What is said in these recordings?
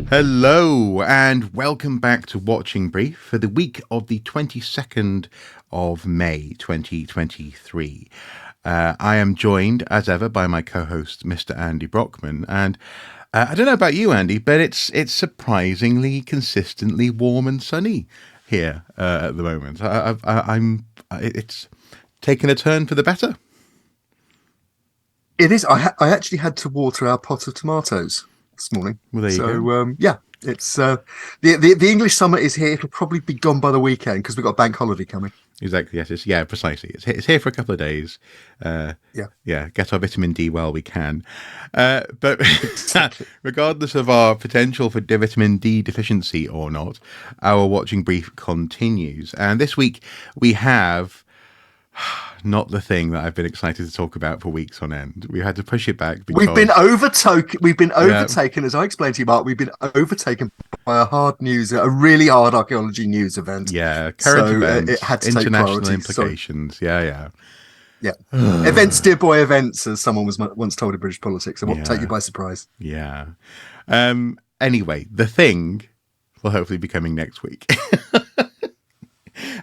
Hello and welcome back to Watching Brief for the week of the 22nd of May 2023. I am joined as ever by my co-host Mr. Andy Brockman, and I don't know about you, Andy, but it's surprisingly consistently warm and sunny here at the moment. It's taken a turn for the better. It is. I actually had to water our pot of tomatoes this morning. Well, there you go. Yeah, it's the English summer is here. It'll probably be gone by the weekend because we've got a bank holiday coming. Exactly. Yes. Precisely. It's here for a couple of days. Yeah. Get our vitamin D while we can. But Exactly. regardless of our potential for vitamin D deficiency or not, our watching brief continues. And this week we have not the thing that I've been excited to talk about for weeks on end. We had to push it back because We've been overtaken, as I explained to you, Mark. We've been overtaken by a really hard archaeology news event. Yeah, current events, it had to take international priority. implications. Yeah. Yeah. Events, dear boy, events, as someone was once told in British politics. I won't take you by surprise. Yeah. Anyway, the thing will hopefully be coming next week.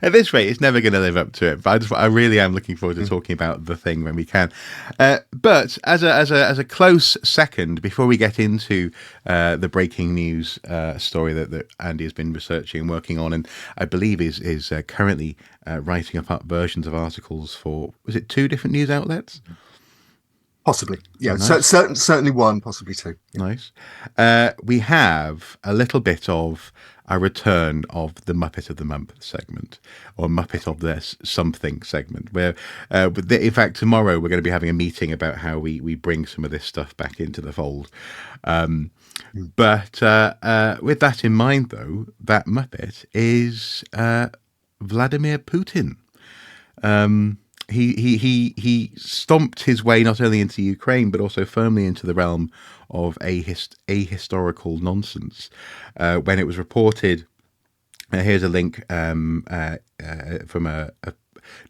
At this rate, it's never going to live up to it. But I really am looking forward to talking about the thing when we can. But as a close second, before we get into the breaking news story that Andy has been researching and working on, and I believe is currently writing up versions of articles for, was it 2 different news outlets? Possibly, yeah. Oh, nice. Certainly 1, possibly 2. Yeah. Nice. We have a little bit of a return of the Muppet of the Month segment, or Muppet of this something segment, where in fact tomorrow we're going to be having a meeting about how we bring some of this stuff back into the fold. But with that in mind, though, that Muppet is Vladimir Putin. He stomped his way not only into Ukraine but also firmly into the realm of ahistorical nonsense when it was reported. Here's a link from a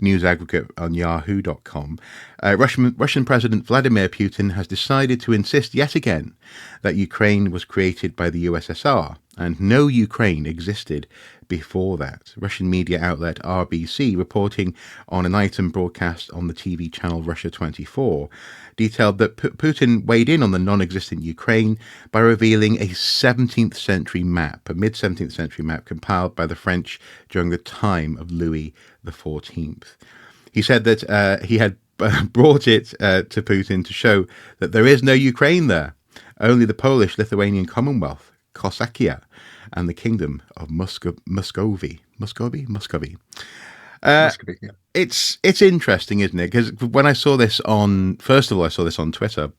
news aggregate on yahoo.com. Russian President Vladimir Putin has decided to insist yet again that Ukraine was created by the USSR and no Ukraine existed before that. Russian media outlet RBC, reporting on an item broadcast on the TV channel Russia 24, detailed that Putin weighed in on the non-existent Ukraine by revealing a 17th century map, a mid-17th century map compiled by the French during the time of Louis XIV. He said that he had brought it to Putin to show that there is no Ukraine there, only the Polish-Lithuanian Commonwealth, Cossacia, and the Kingdom of Muscovy. Yeah. It's interesting, isn't it? Because when I saw this on Twitter,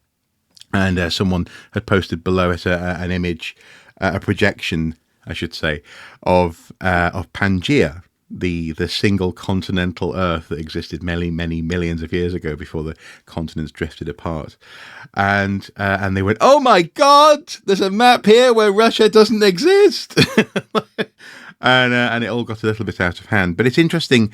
and someone had posted below it an image, a projection, I should say, of Pangaea, the single continental Earth that existed many millions of years ago before the continents drifted apart, and they went, "Oh my God! There's a map here where Russia doesn't exist," and it all got a little bit out of hand. But it's interesting.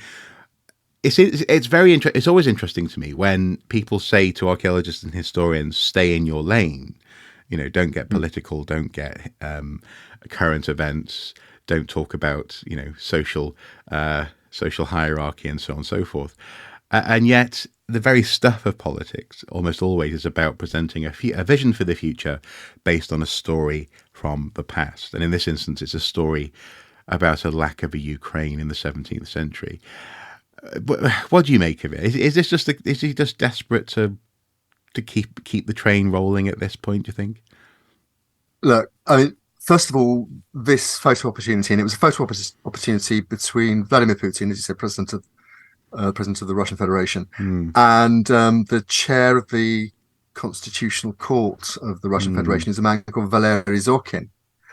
It's very interesting. It's always interesting to me when people say to archaeologists and historians, "Stay in your lane." You know, don't get political. Don't get current events. Don't talk about, social hierarchy and so on and so forth. And yet the very stuff of politics almost always is about presenting a vision for the future based on a story from the past. And in this instance, it's a story about a lack of a Ukraine in the 17th century. What do you make of it? Is he just desperate to keep the train rolling at this point, do you think? Look, I mean, first of all, this photo opportunity, and it was a photo opportunity between Vladimir Putin, as you said, president of the Russian Federation, and the chair of the Constitutional Court of the Russian Federation is a man called Valery Zorkin.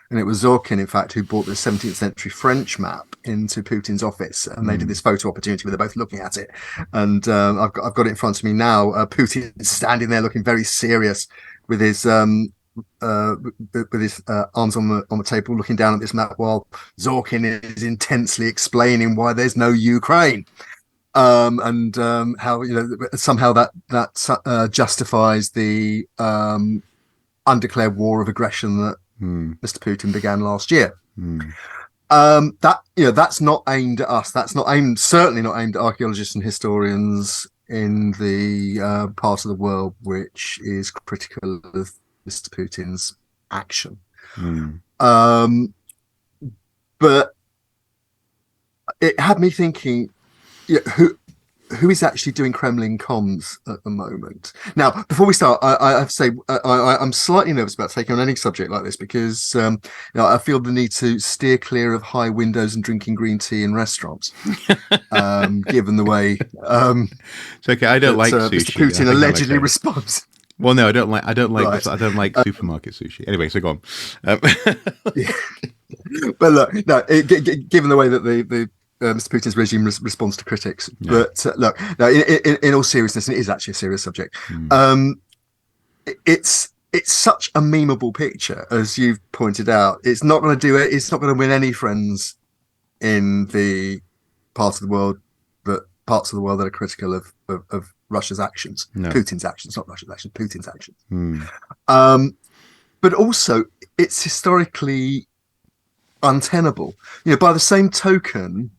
And it was Zorkin, in fact, who brought the 17th century French map into Putin's office, and they did this photo opportunity where they're both looking at it. And I've got it in front of me now. Putin is standing there looking very serious with his arms on the table, looking down at this map, while Zorkin is intensely explaining why there's no Ukraine, and how somehow that justifies the undeclared war of aggression that Mr. Putin began last year. Mm. That's not aimed at us. That's not aimed, certainly not aimed at archaeologists and historians in the part of the world which is critical of Mr. Putin's action. But it had me thinking, who is actually doing Kremlin comms at the moment? Now, before we start, I have to say I'm slightly nervous about taking on any subject like this because I feel the need to steer clear of high windows and drinking green tea in restaurants, given the way it's okay. I don't like sushi. Mr. Putin allegedly responds. Well, no, I don't like Right. I don't like supermarket sushi. Anyway, so go on. But look, no, given the way that the Mr. Putin's regime responds to critics. Yeah. But look, no, in all seriousness, and it is actually a serious subject. It's such a memeable picture, as you've pointed out. It's not going to do it. It's not going to win any friends in the parts of the world that are critical of Russia's actions, no. Putin's actions, not Russia's actions, Putin's actions. But also, it's historically untenable. By the same token,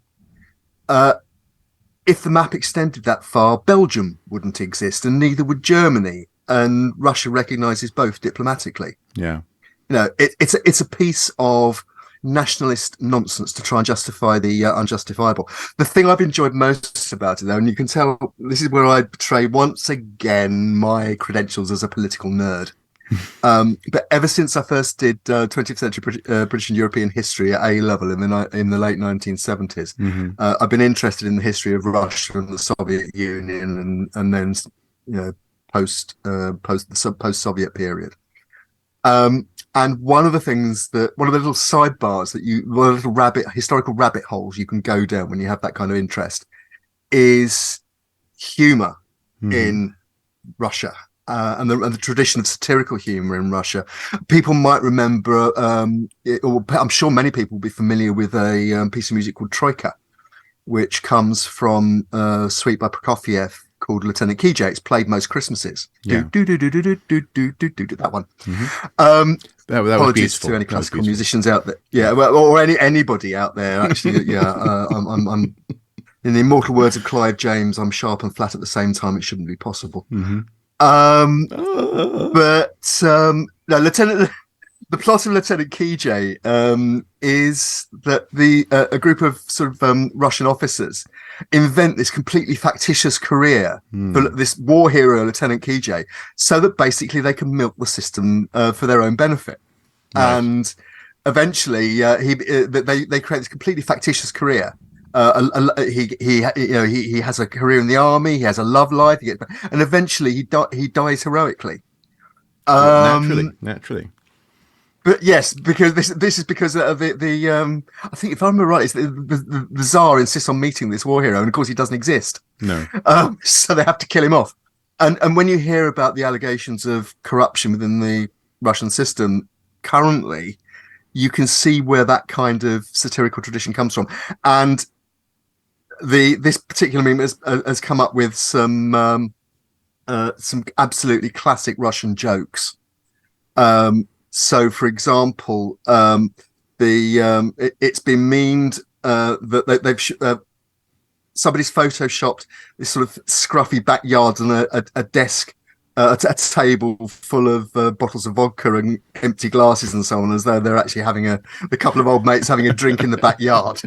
if the map extended that far, Belgium wouldn't exist, and neither would Germany. And Russia recognises both diplomatically. Yeah, it's a piece of nationalist nonsense to try and justify the unjustifiable. The thing I've enjoyed most about it, though, and you can tell this is where I betray once again my credentials as a political nerd. But ever since I first did 20th century British and European history at A level in the late 1970s, I've been interested in the history of Russia and the Soviet Union, and then post Soviet period. And one of the little sidebars one of the little historical rabbit holes you can go down when you have that kind of interest is humor in Russia. And the tradition of satirical humor in Russia. People might remember, or I'm sure many people will be familiar with a piece of music called Troika, which comes from a suite by Prokofiev called Lieutenant Kijay. It's played most Christmases. Yeah. That one. That was apologies beautiful. To any classical musicians out there. Yeah, or anybody out there. Actually, I'm in the immortal words of Clive James, I'm sharp and flat at the same time. It shouldn't be possible. But no, the plot of Lieutenant Kijay is that a group of sort of Russian officers invent this completely factitious career for this war hero, Lieutenant Kijay, so that basically they can milk the system for their own benefit. Right. And eventually, they create this completely factitious career. He has a career in the army. He has a love life, and eventually he dies heroically. Naturally. But yes, because this is because of the I think if I remember right, it's the Tsar insists on meeting this war hero, and of course he doesn't exist. No. So they have to kill him off. And when you hear about the allegations of corruption within the Russian system currently, you can see where that kind of satirical tradition comes from. And this particular meme has come up with some absolutely classic Russian jokes. So, for example, it's been memed that they've somebody's photoshopped this sort of scruffy backyard and a desk, a table full of bottles of vodka and empty glasses and so on, as though they're actually having a couple of old mates having a drink in the backyard.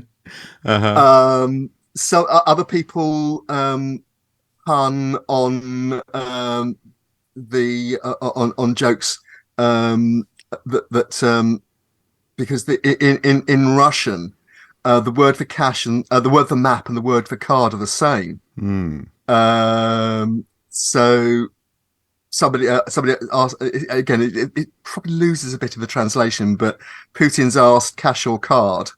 So other people pun on on jokes that because in Russian the word for cash and the word for map and the word for card are the same. So somebody asked again. It probably loses a bit of the translation, but Putin's asked cash or card,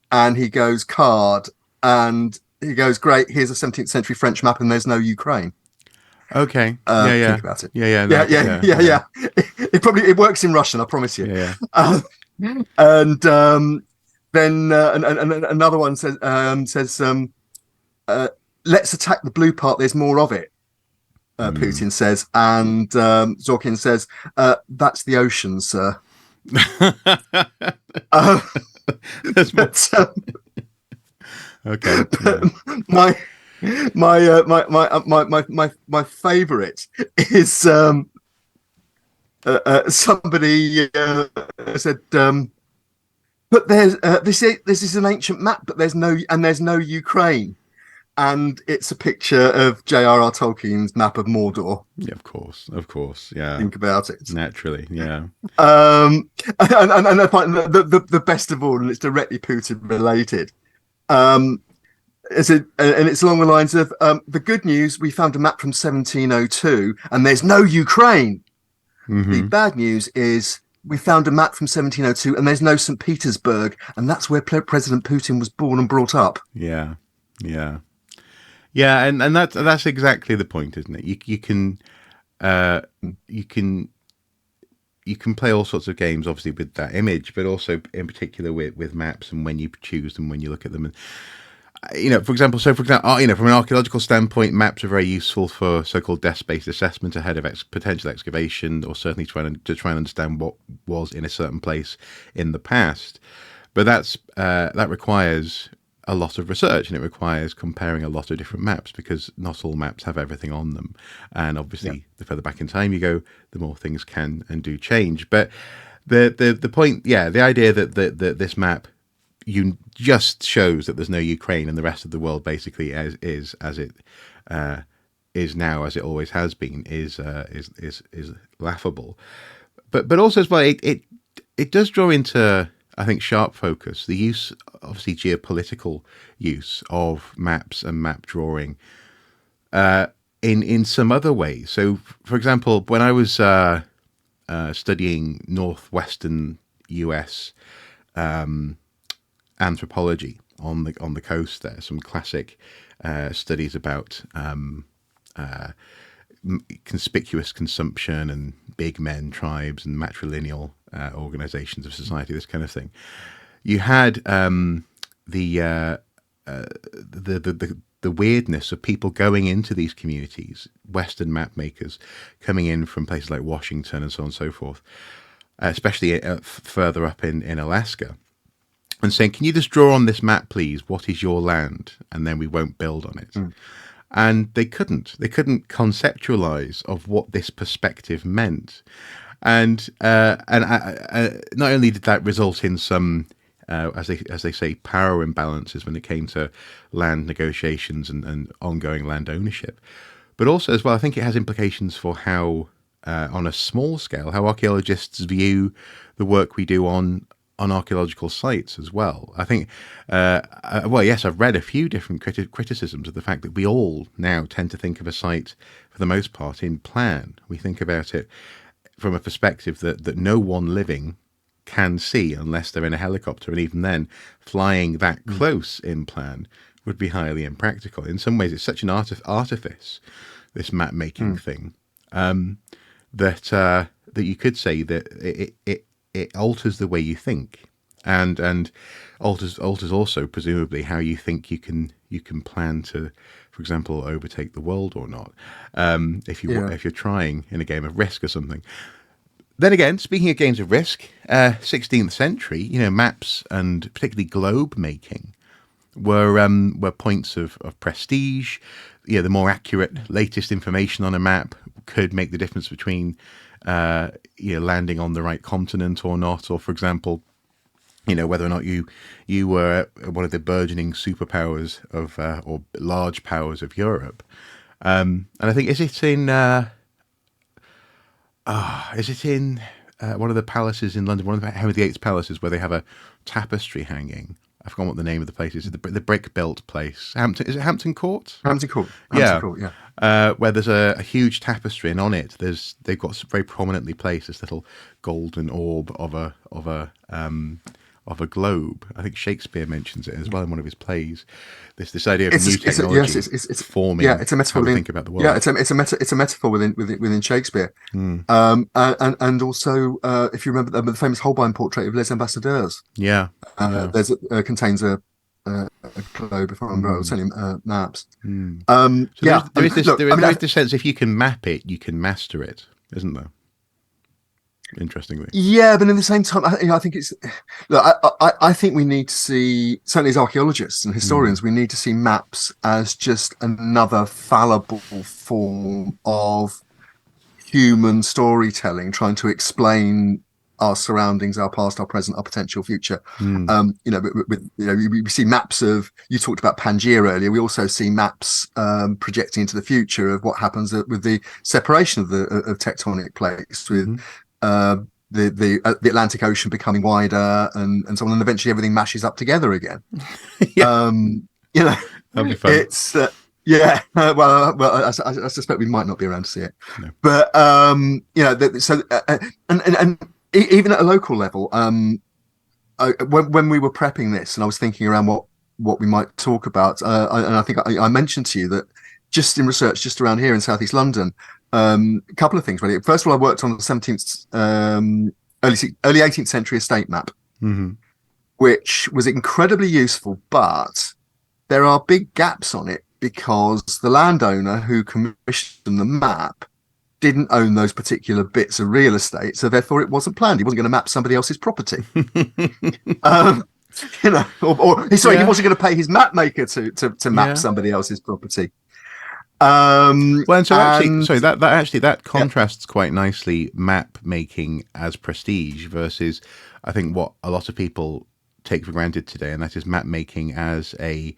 and he goes card. And he goes, great, here's a 17th century French map and there's no Ukraine. Okay. Think about it. Yeah. It works in Russian, I promise you. Yeah. And then another one says let's attack the blue part, there's more of it. Putin says, and Zorkin says, that's the ocean, sir. Uh, There's more. but, Okay. Yeah. my my favorite is somebody said, but this is an ancient map, but there's no Ukraine, and it's a picture of J.R.R. Tolkien's map of Mordor. Yeah, of course. Yeah. Think about it. Naturally. Yeah. And I find the best of all, and it's directly Putin related. Um, and it's along the lines of the good news: we found a map from 1702, and there's no Ukraine. The bad news is we found a map from 1702, and there's no St. Petersburg, and that's where President Putin was born and brought up. Yeah. Yeah. Yeah, and that's exactly the point, isn't it? You can play all sorts of games, obviously, with that image, but also in particular with maps and when you choose them, when you look at them. And for example, from an archaeological standpoint, maps are very useful for so-called desk-based assessment ahead of potential excavation, or certainly to try and understand what was in a certain place in the past. But that requires a lot of research, and it requires comparing a lot of different maps, because not all maps have everything on them. And obviously, the further back in time you go, the more things can and do change. But the point, the idea that this map just shows that there's no Ukraine, and the rest of the world basically is as it is now, as it always has been, is laughable. But also as well, it does draw into, I think, sharp focus the use, obviously geopolitical use of maps and map drawing in some other ways. So, for example, when I was studying northwestern US anthropology on the coast there, some classic studies about conspicuous consumption and big men tribes and matrilineal organizations of society, this kind of thing. You had the weirdness of people going into these communities, Western map makers coming in from places like Washington and so on and so forth, especially further up in Alaska, and saying, can you just draw on this map, please? What is your land? And then we won't build on it. And they couldn't conceptualize of what this perspective meant. And not only did that result in some, as they say, power imbalances when it came to land negotiations and ongoing land ownership, but also as well, I think it has implications for how, on a small scale, how archaeologists view the work we do on archaeological sites as well. I think, yes, I've read a few different criticisms of the fact that we all now tend to think of a site, for the most part, in plan. We think about it from a perspective that no one living can see unless they're in a helicopter, and even then, flying that close in plan would be highly impractical. In some ways, it's such an artifice, this map making thing, that you could say that it alters the way you think, and alters also presumably how you think you can plan to, for example, overtake the world or not, if you're trying in a game of Risk or something. Then again, speaking of games of Risk, 16th century, maps and particularly globe making were points of prestige. The more accurate, latest information on a map could make the difference between landing on the right continent or not, or, for example, whether or not you were one of the burgeoning superpowers of or large powers of Europe. And I think, is it in one of the palaces in London, one of the Henry VIII's palaces, where they have a tapestry hanging? I've forgotten what the name of the place is. The brick-built place. Is it Hampton Court? Hampton Court. Where there's a huge tapestry, and on it they've got very prominently placed this little golden orb of a globe. I think Shakespeare mentions it as well in one of his plays. This idea of new technology it's forming. Yeah, it's a metaphor. How we think about the world. Yeah, it's a metaphor within Shakespeare. And also, if you remember the famous Holbein portrait of Les Ambassadeurs. Contains a globe, if I remember, or certainly maps. So there is this sense, if you can map it, you can master it, isn't there? interestingly. Yeah, but at the same time, I think it's. Look, I think we need to see, certainly as archaeologists and historians, we need to see maps as just another fallible form of human storytelling, trying to explain our surroundings, our past, our present, our potential future. We see maps of. You talked about Pangaea earlier. We also see maps projecting into the future of what happens with the separation of tectonic plates, with the Atlantic Ocean becoming wider and so on, and eventually everything mashes up together again. Yeah. That'd be fun. It's well, I suspect we might not be around to see it, No. but and even at a local level, when we were prepping this, and I was thinking around what we might talk about, and I think I mentioned to you that just in research, just around here in Southeast London, a couple of things really. First of all, I worked on the 17th, early 18th century estate map, which was incredibly useful, but there are big gaps on it because the landowner who commissioned the map didn't own those particular bits of real estate, so therefore it wasn't planned. He wasn't going to map somebody else's property. He wasn't going to pay his map maker to map somebody else's property. That contrasts quite nicely map making as prestige versus, I think, what a lot of people take for granted today, and that is map making as a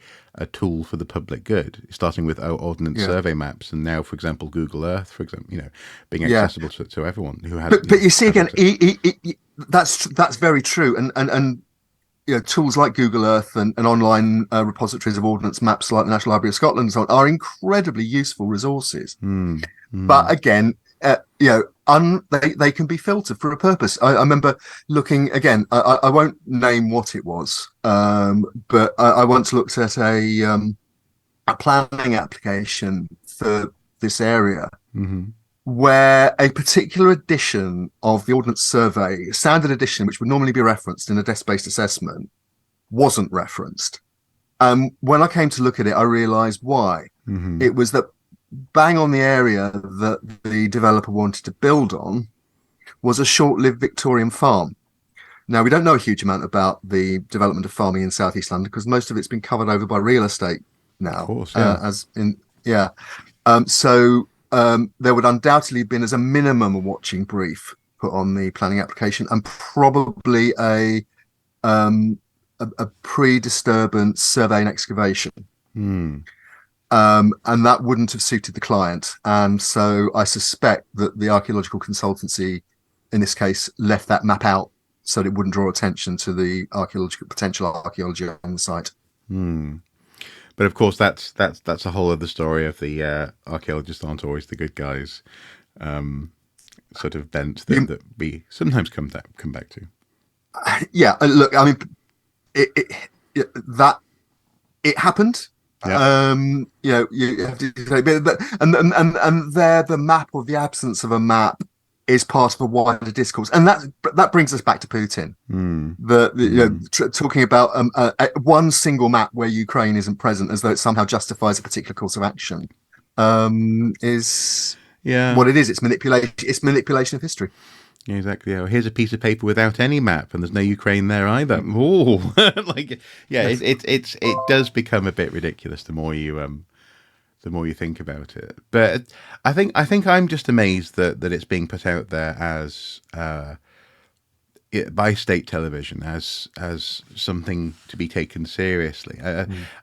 tool for the public good, starting with ordnance survey maps, and now, for example, Google Earth, for example, being accessible to everyone who has. But you see again, that's very true, and tools like Google Earth and online repositories of ordnance maps like the National Library of Scotland and so on are incredibly useful resources. But again, they can be filtered for a purpose. I remember looking again. I won't name what it was, but I once looked at a planning application for this area. Where a particular edition of the Ordnance Survey, standard edition, which would normally be referenced in a desk-based assessment, wasn't referenced. When I came to look at it, I realised why. It was that bang on the area that the developer wanted to build on was a short-lived Victorian farm. Now, we don't know a huge amount about the development of farming in South East London because most of it's been covered over by real estate now. Of course, there would undoubtedly have been, as a minimum, a watching brief put on the planning application, and probably a pre-disturbance survey and excavation. And that wouldn't have suited the client. And so I suspect that the archaeological consultancy, in this case, left that map out so that it wouldn't draw attention to the potential archaeology on the site. But of course, that's a whole other story of the archaeologists aren't always the good guys, sort of bent that we sometimes come back to. Yeah, look, I mean, it happened. You have to say, and there, the map or the absence of a map is part of a wider discourse, and that brings us back to Putin. Talking about one single map where Ukraine isn't present, as though it somehow justifies a particular course of action, is what it is. It's manipulation. It's manipulation of history. Yeah, exactly. Here's a piece of paper without any map, and there's no Ukraine there either. Oh, it does become a bit ridiculous the more you think about it. But I think I'm just amazed that it's being put out there as by state television as something to be taken seriously.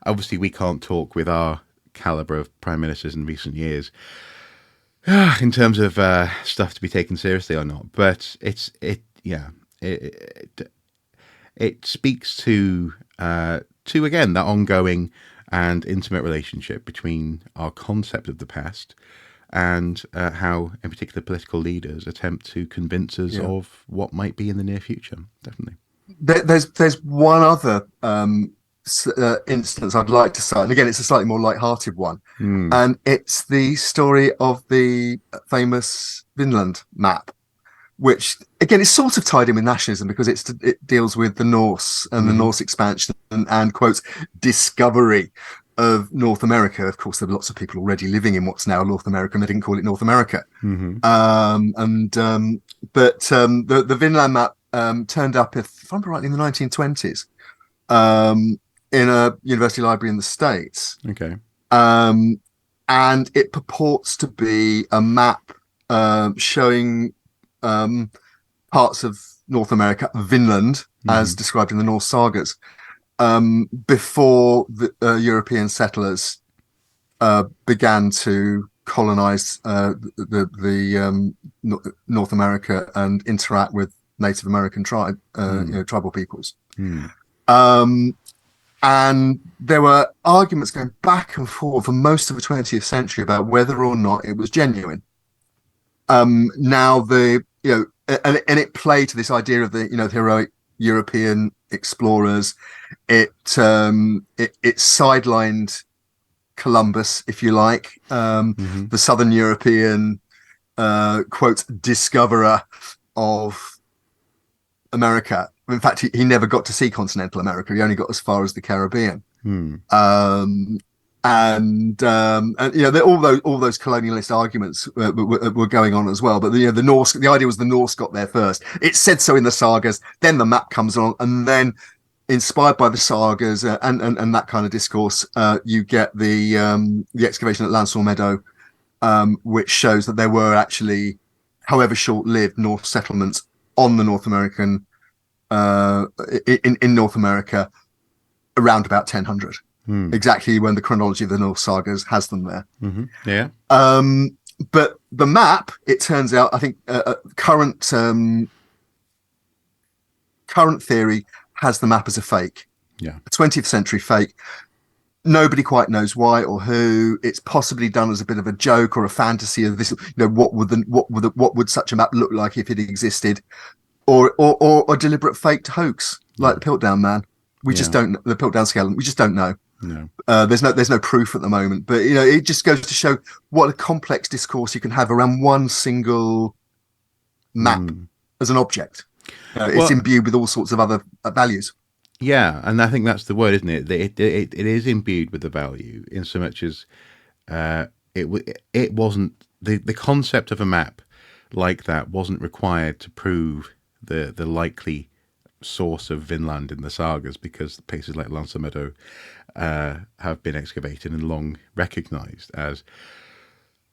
Obviously, we can't talk with our caliber of prime ministers in recent years in terms of stuff to be taken seriously or not. But it speaks to again that ongoing and intimate relationship between our concept of the past and how, in particular, political leaders attempt to convince us of what might be in the near future. Definitely. There's one other instance I'd like to cite, and again, it's a slightly more light-hearted one, and it's the story of the famous Vinland map, which again is sort of tied in with nationalism because it deals with the Norse and the Norse expansion and quotes discovery. of North America. Of course, there were lots of people already living in what's now North America, and they didn't call it North America. The Vinland map turned up, if I remember rightly, in the 1920s in a university library in the States. Okay. And it purports to be a map showing parts of North America, Vinland, as described in the Norse sagas, before the European settlers began to colonize North America and interact with Native American tribal peoples. And there were arguments going back and forth for most of the 20th century about whether or not it was genuine. Now and it played to this idea of the heroic European explorers. It sidelined Columbus, if you like, the Southern European quote discoverer of America. In fact, he never got to see continental America. He only got as far as the Caribbean. All those colonialist arguments were going on as well. But the Norse, the idea was the Norse got there first. It said so in the sagas. Then the map comes along, and then, inspired by the sagas and that kind of discourse, you get the excavation at Lansall Meadow, which shows that there were actually, however short-lived, Norse settlements on the North American in North America around about 1000. Exactly when the chronology of the Norse sagas has them there. Yeah. But the map, it turns out, I think current theory has the map as a fake. Yeah. A 20th century fake. Nobody quite knows why or who. It's possibly done as a bit of a joke or a fantasy of this. What would such a map look like if it existed, or a deliberate faked hoax like the Piltdown Man. We just don't. The Piltdown skeleton. We just don't know. No. There's no proof at the moment. But it just goes to show what a complex discourse you can have around one single map as an object. It's imbued with all sorts of other values. Yeah, and I think that's the word, isn't it? It is imbued with the value, in so much as it wasn't the concept of a map like that wasn't required to prove the likely source of Vinland in the sagas, because places like Lansall Meadow have been excavated and long recognised as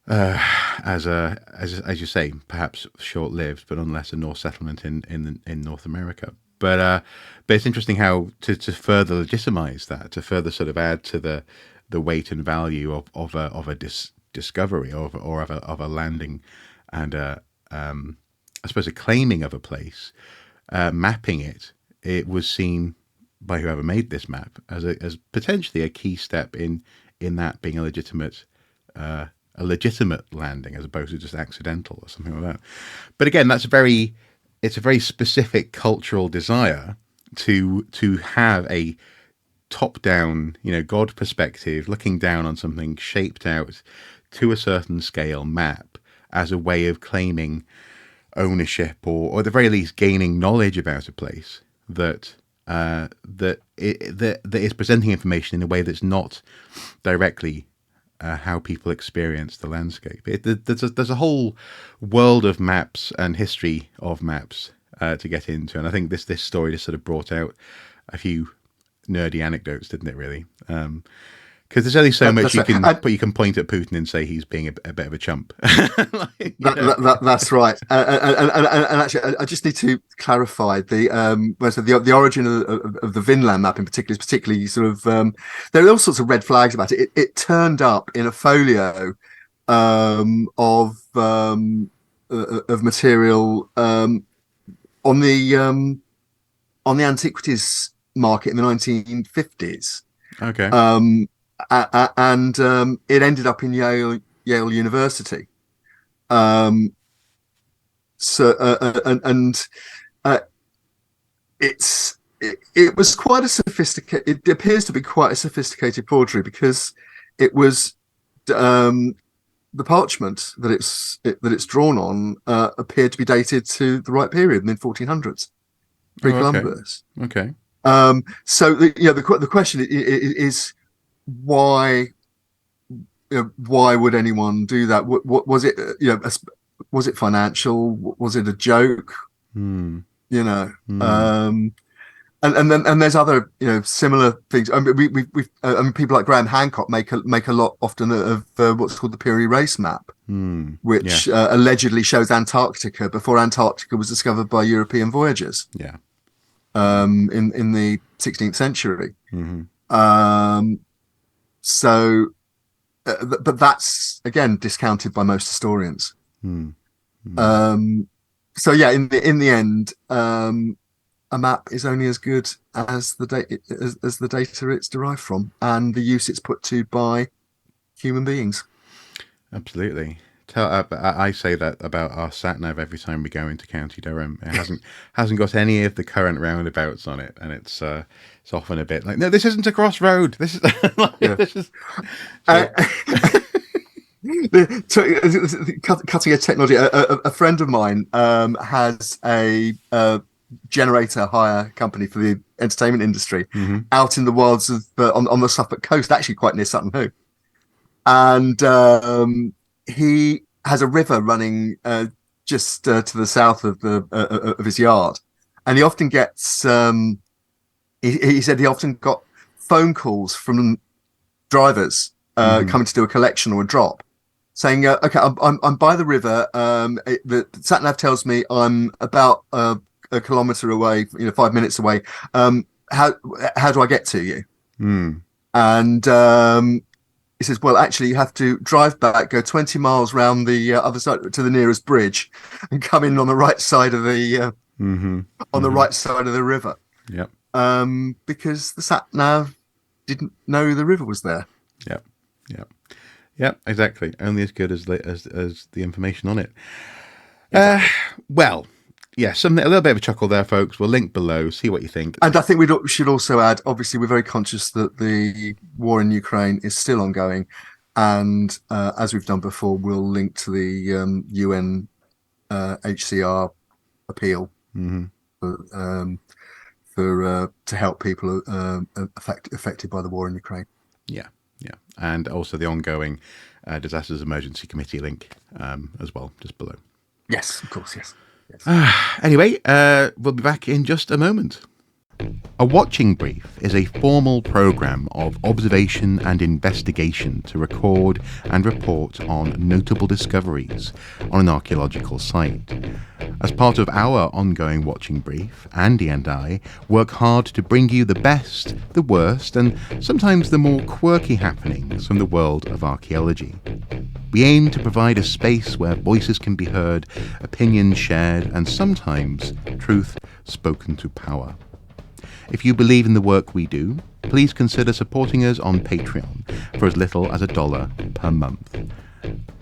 you say, perhaps short-lived, but nonetheless a Norse settlement in North America. But it's interesting how to further legitimize that, to further sort of add to the weight and value of a discovery or of a landing, and I suppose a claiming of a place, mapping it. It was seen by whoever made this map as potentially a key step in that being a legitimate landing, as opposed to just accidental or something like that. But again, it's a very specific cultural desire to have a top-down, God perspective, looking down on something shaped out to a certain scale map as a way of claiming ownership, or at the very least gaining knowledge about a place that is presenting information in a way that's not directly how people experience the landscape. There's a whole world of maps and history of maps to get into, and I think this story just sort of brought out a few nerdy anecdotes, didn't it? Really, because there's only so much you can point at Putin and say he's being a bit of a chump. That's right. And actually, I just need to clarify the origin of the Vinland map in particular is particularly sort of there are all sorts of red flags about it. It turned up in a folio of material on the antiquities market in the 1950s. Okay. And it ended up in Yale University. It was quite a sophisticated. It appears to be quite a sophisticated forgery, because it was the parchment that it's drawn on appeared to be dated to the right period, mid 1400s, pre-Columbus. Okay. So the question is, why why would anyone do that? What was it? Was it financial? Was it a joke? Mm. You know, Mm. and there's other similar things. I mean, I mean, people like Graham Hancock make a lot often of what's called the Piri race map, Mm. which Yes. allegedly shows Antarctica before Antarctica was discovered by European voyagers Yeah. in the 16th century. Mm-hmm. So, but that's again discounted by most historians. Mm. Mm. Um, so yeah, in the end, a map is only as good as the data as the data it's derived from and the use it's put to by human beings. Absolutely. I say that about our sat nav every time we go into County Durham. It hasn't got any of the current roundabouts on it, and it's often a bit like, no, this isn't a crossroad. This is Yeah. this is. Uh, So, cutting edge technology. A friend of mine has a generator hire company for the entertainment industry mhm. out in the wilds of on the Suffolk coast, actually quite near Sutton Hoo. And he has a river running just to the south of his yard, and he often gets. He said he often got phone calls from drivers Mhm. coming to do a collection or a drop, saying, "Okay, I'm by the river. The sat nav tells me I'm about a kilometre away, 5 minutes away. How do I get to you?" Mm. And he says, "Well, actually, you have to drive back, go 20 miles round the other side to the nearest bridge, and come in on the right side of the Mhm. on the Mhm. right side of the river." Yep. Because the sat nav didn't know the river was there. Yep. Yep. Yep. Exactly. Only as good as as the information on it. Exactly. Well, yeah, something a little bit of a chuckle there, folks. We'll link below. See what you think. And I think we should also add, obviously, we're very conscious that the war in Ukraine is still ongoing. And as we've done before, we'll link to the UN HCR appeal Hmm. for, to help people affected by the war in Ukraine. Yeah, yeah, and also the ongoing Disasters Emergency Committee link as well, just below. Yes, of course, yes. Yes. Anyway, we'll be back in just a moment. A watching brief is a formal programme of observation and investigation to record and report on notable discoveries on an archaeological site. As part of our ongoing watching brief, Andy and I work hard to bring you the best, the worst, and sometimes the more quirky happenings from the world of archaeology. We aim to provide a space where voices can be heard, opinions shared, and sometimes truth spoken to power. If you believe in the work we do, please consider supporting us on Patreon for as little as $1 per month.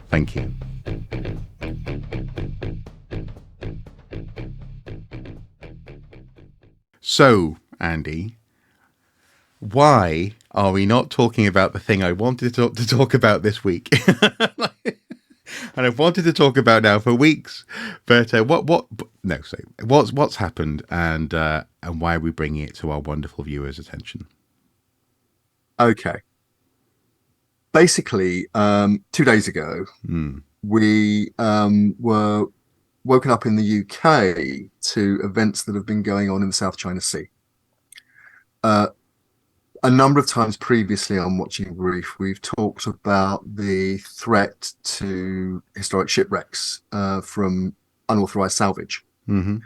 Thank you. So, Andy, why are we not talking about the thing I wanted to talk about this week? And I've wanted to talk about now for weeks, but what's happened, and why are we bringing it to our wonderful viewers' attention? Okay. Basically, 2 days ago, we were woken up in the UK to events that have been going on in the South China Sea. A number of times previously on Watching Brief, we've talked about the threat to historic shipwrecks from unauthorized salvage Mm-hmm.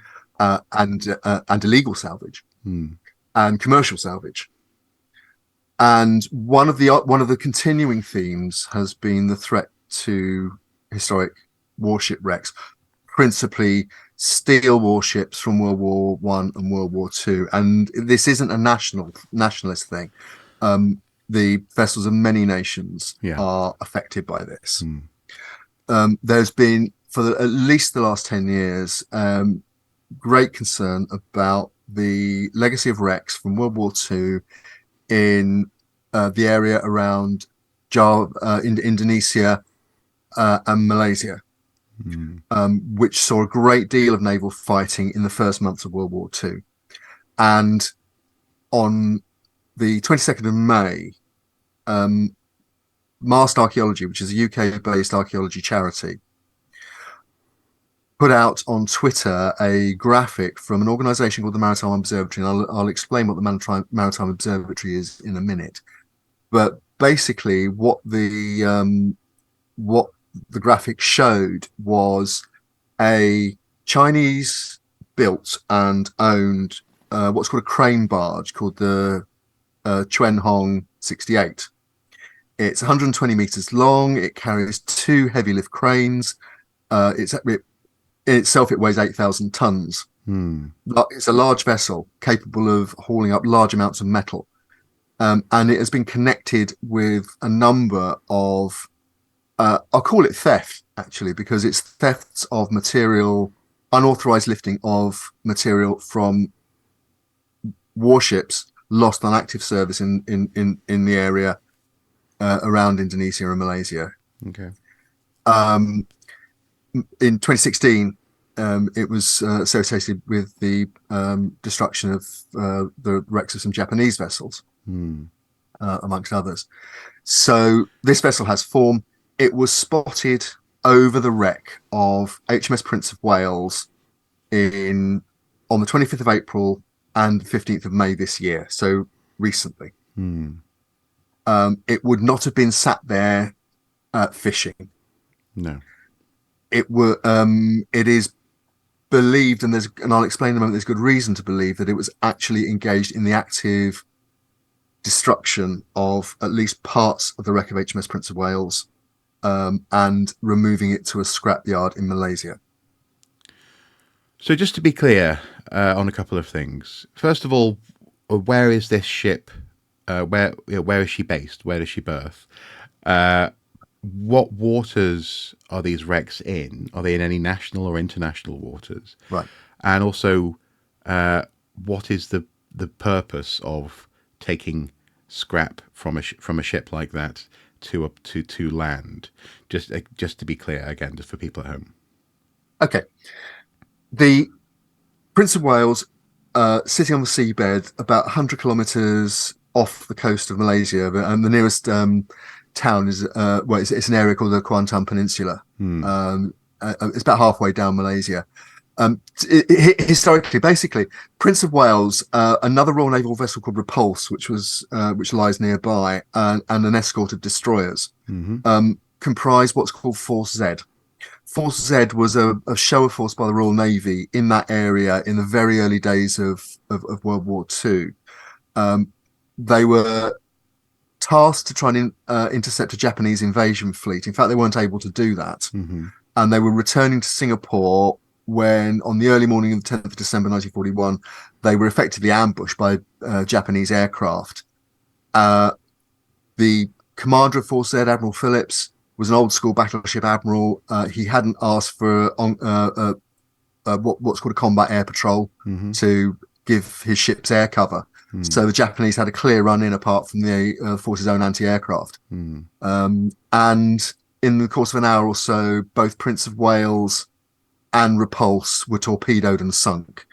and illegal salvage Mm. and commercial salvage. And one of the continuing themes has been the threat to historic warship wrecks, principally steel warships from World War One and World War Two. And this isn't a nationalist thing. The vessels of many nations are affected by this. There's been, for at least the last 10 years, great concern about the legacy of wrecks from World War Two in the area around Java, Indonesia, and Malaysia, which saw a great deal of naval fighting in the first months of World War II. And on the 22nd of May, Mast Archaeology, which is a UK-based archaeology charity, put out on Twitter a graphic from an organisation called the Maritime Observatory, and I'll explain what the Maritime Observatory is in a minute. But basically, what the graphic showed was a Chinese-built and owned what's called a crane barge called the Chuan Hong 68. It's 120 meters long. It carries 2 heavy lift cranes. In itself, it weighs 8,000 tons. It's a large vessel capable of hauling up large amounts of metal. And it has been connected with a number of, I'll call it theft, actually, because it's thefts of material, unauthorized lifting of material from warships lost on active service in the area around Indonesia and Malaysia. Okay. In 2016, it was associated with the destruction of the wrecks of some Japanese vessels, amongst others. So this vessel has form. It was spotted over the wreck of HMS Prince of Wales on the 25th of April and the 15th of May this year, so recently. It would not have been sat there fishing. No. It is believed, and I'll explain in a moment, there's good reason to believe that it was actually engaged in the active destruction of at least parts of the wreck of HMS Prince of Wales, and removing it to a scrapyard in Malaysia. So just to be clear on a couple of things. First of all, where is this ship? Where is she based? Where does she berth? What waters are these wrecks in? Are they in any national or international waters? Right. And also, what is the purpose of taking scrap from a ship like that to land? Just to be clear again, just for people at home. Okay. The Prince of Wales, sitting on the seabed about 100 kilometres off the coast of Malaysia, and the nearest town is it's an area called the Kuantan Peninsula. It's about halfway down Malaysia. Historically, basically, Prince of Wales, another Royal Naval vessel called Repulse, which lies nearby, and an escort of destroyers, comprised what's called Force Z. Force Z was a show of force by the Royal Navy in that area in the very early days of World War II. They were tasked to try and intercept a Japanese invasion fleet. In fact, they weren't able to do that. And they were returning to Singapore when, on the early morning of the 10th of December 1941, they were effectively ambushed by Japanese aircraft. The commander of Force Z, Admiral Phillips, was an old school battleship admiral. He hadn't asked for what's called a combat air patrol to give his ships air cover. So the Japanese had a clear run in apart from the force's own anti-aircraft. And in the course of an hour or so, both Prince of Wales and Repulse were torpedoed and sunk.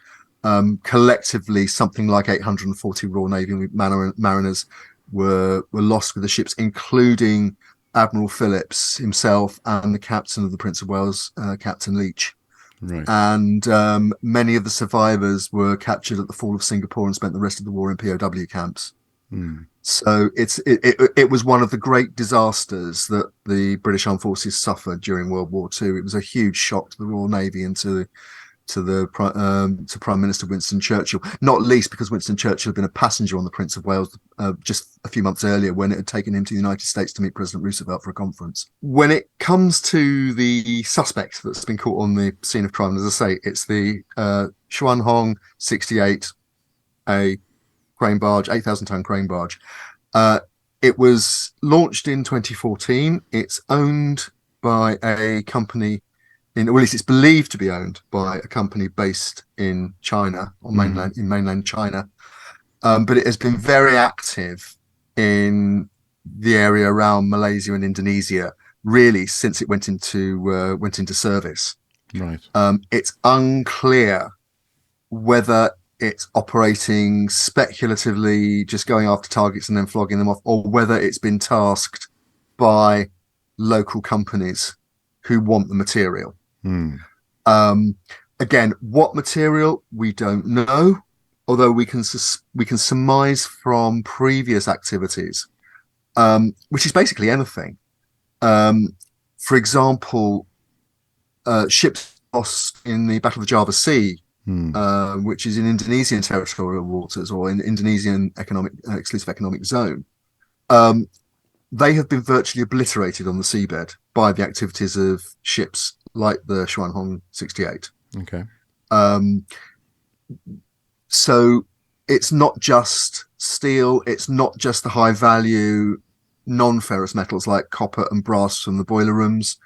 Collectively, something like 840 Royal Navy mariners were lost with the ships, including Admiral Phillips himself and the captain of the Prince of Wales, Captain Leach. Right. And many of the survivors were captured at the fall of Singapore and spent the rest of the war in POW camps. So it was one of the great disasters that the British Armed Forces suffered during World War II. It was a huge shock to the Royal Navy and to Prime Minister Winston Churchill, not least because Winston Churchill had been a passenger on the Prince of Wales just a few months earlier when it had taken him to the United States to meet President Roosevelt for a conference. When it comes to the suspect that's been caught on the scene of crime, as I say, it's the Chuan Hong 68, a crane barge, 8,000-ton crane barge. It was launched in 2014. It's owned by a company or at least it's believed to be owned by a company based in China, on mainland China. But it has been very active in the area around Malaysia and Indonesia, really, since it went into service. Right. It's unclear whether it's operating speculatively, just going after targets and then flogging them off, or whether it's been tasked by local companies who want the material. Again, what material we don't know, although we can surmise from previous activities, which is basically anything. For example, ships lost in the Battle of the Java Sea, which is in Indonesian territorial waters or in Indonesian exclusive economic zone. They have been virtually obliterated on the seabed by the activities of ships like the Xuanhong 68. Okay. So it's not just steel, it's not just the high value non-ferrous metals like copper and brass from the boiler rooms,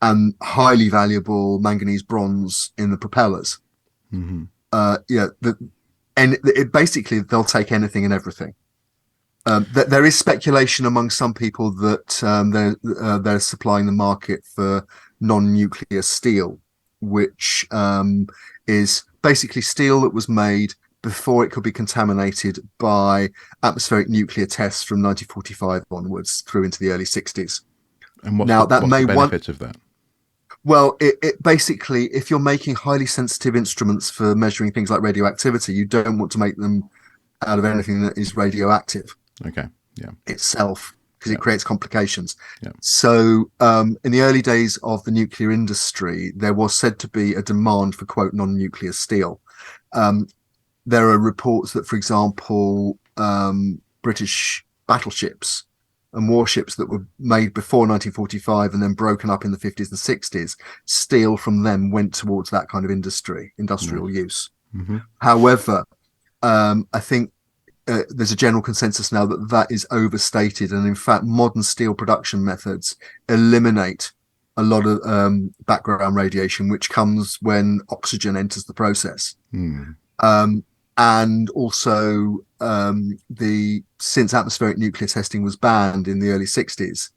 and highly valuable manganese bronze in the propellers. Basically they'll take anything and everything. There is speculation among some people that they're supplying the market for non-nuclear steel, which is basically steel that was made before it could be contaminated by atmospheric nuclear tests from 1945 onwards through into the early 60s. And what's the benefits of that? Well, it basically, if you're making highly sensitive instruments for measuring things like radioactivity, you don't want to make them out of anything that is radioactive. Okay. Yeah. Itself, because it creates complications. Yeah. So in the early days of the nuclear industry, there was said to be a demand for, quote, non-nuclear steel. There are reports that, for example, British battleships and warships that were made before 1945 and then broken up in the 50s and 60s, steel from them went towards that kind of industrial use. However, I think there's a general consensus now that that is overstated, and in fact modern steel production methods eliminate a lot of background radiation which comes when oxygen enters the process. And also since atmospheric nuclear testing was banned in the early 60s,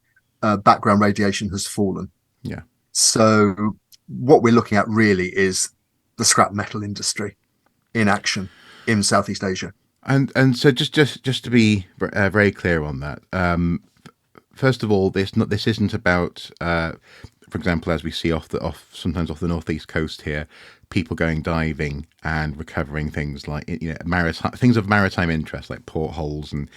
background radiation has fallen. So what we're looking at really is the scrap metal industry in action in Southeast Asia. And so just to be very clear on that, first of all, this isn't about, for example, as we see sometimes off the northeast coast here, people going diving and recovering things like things of maritime interest, like portholes and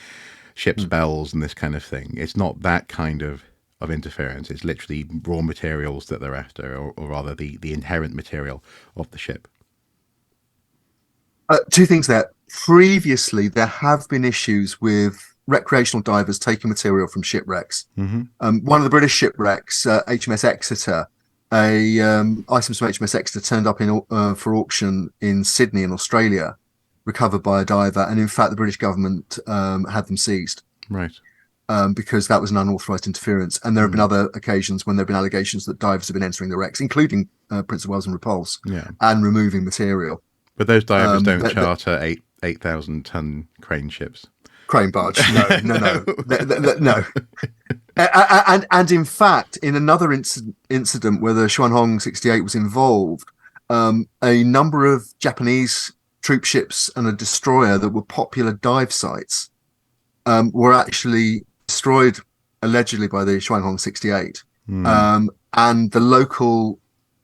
ship's bells and this kind of thing. It's not that kind of interference. It's literally raw materials that they're after, or rather the inherent material of the ship. Two things there. Previously, there have been issues with recreational divers taking material from shipwrecks. One of the British shipwrecks, HMS Exeter, items from HMS Exeter turned up for auction in Sydney in Australia, recovered by a diver, and in fact the British government had them seized. Right. Because that was an unauthorised interference. And there have been other occasions when there have been allegations that divers have been entering the wrecks, including Prince of Wales and Repulse, and removing material. But those divers don't charter 8,000-ton crane ships. Crane barge. No. And in fact, in another incident where the Xuanhong 68 was involved, a number of Japanese troop ships and a destroyer that were popular dive sites were actually destroyed allegedly by the Xuanhong 68. And the local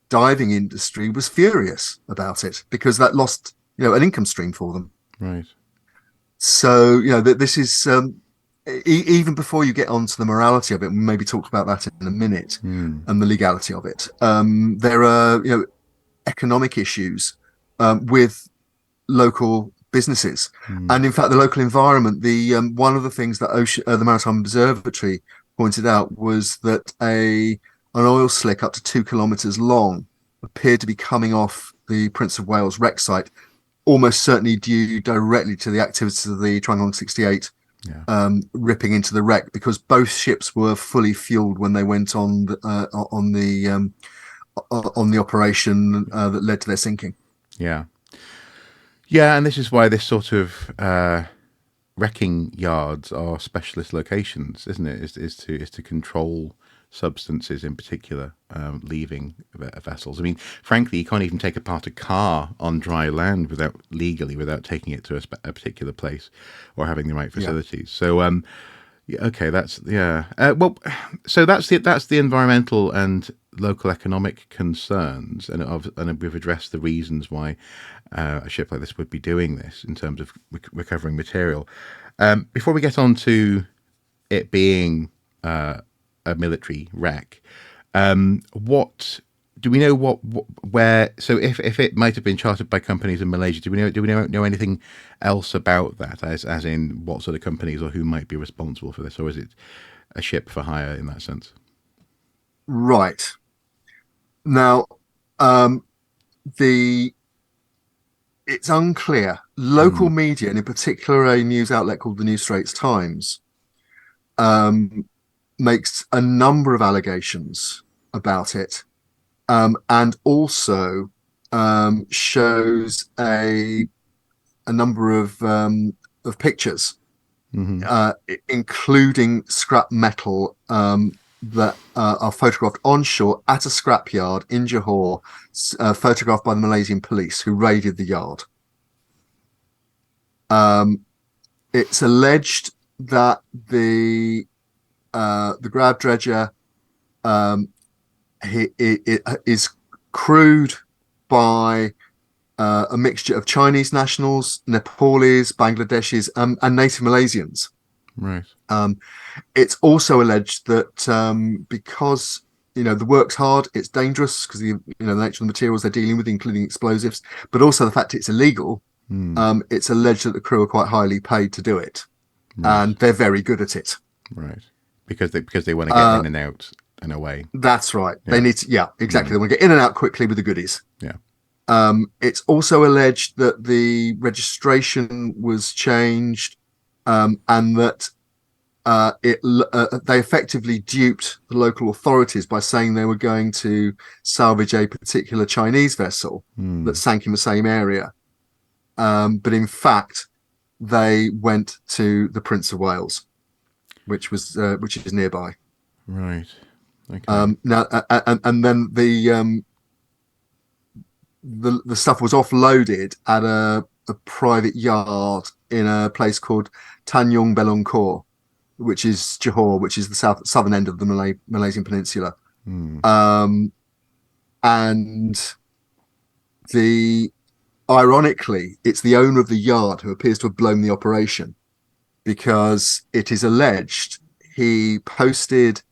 diving industry was furious about it because that lost, an income stream for them. Right. So, this is even before you get onto the morality of it, we maybe talk about that in a minute, and the legality of it. There are, economic issues with local businesses, and in fact, the local environment. The one of the things that the Maritime Observatory pointed out was that an oil slick up to 2 kilometres long appeared to be coming off the Prince of Wales wreck site, almost certainly due directly to the activities of the Xuanhong 68 ripping into the wreck, because both ships were fully fueled when they went on the operation that led to their sinking. Yeah, and this is why this sort of wrecking yards are specialist locations, isn't it? Is to control substances in particular leaving vessels. I mean, frankly, you can't even take apart a car on dry land without taking it to a particular place or having the right facilities. So, okay, that's well, so that's the environmental and local economic concerns, and we've addressed the reasons why a ship like this would be doing this in terms of recovering material. Before we get on to it being a military wreck, what do we know? Where? So if it might have been chartered by companies in Malaysia, do we know anything else about that? As in what sort of companies or who might be responsible for this, or is it a ship for hire in that sense? Right. Now, it's unclear. Local media, and in particular a news outlet called the New Straits Times, makes a number of allegations about it, and also shows a number of pictures, including scrap metal that are photographed onshore at a scrapyard in Johor, photographed by the Malaysian police who raided the yard. It's alleged that the grab dredger is crewed by a mixture of Chinese nationals, Nepalese, Bangladeshis, and native Malaysians. Right. It's also alleged that because the work's hard, it's dangerous because the nature of the materials they're dealing with, including explosives, but also the fact it's illegal. It's alleged that the crew are quite highly paid to do it, and they're very good at it. Right. Because they want to get in and out and away. That's right. Yeah. They need to. Exactly. They want to get in and out quickly with the goodies. Yeah. It's also alleged that the registration was changed, and that they effectively duped the local authorities by saying they were going to salvage a particular Chinese vessel that sank in the same area. But in fact, they went to the Prince of Wales, which is nearby. Right. Okay. Now, and then the stuff was offloaded at a private yard in a place called Tanjung Belongkor, which is Johor, which is the southern end of the Malaysian peninsula. And ironically, it's the owner of the yard who appears to have blown the operation, because it is alleged he posted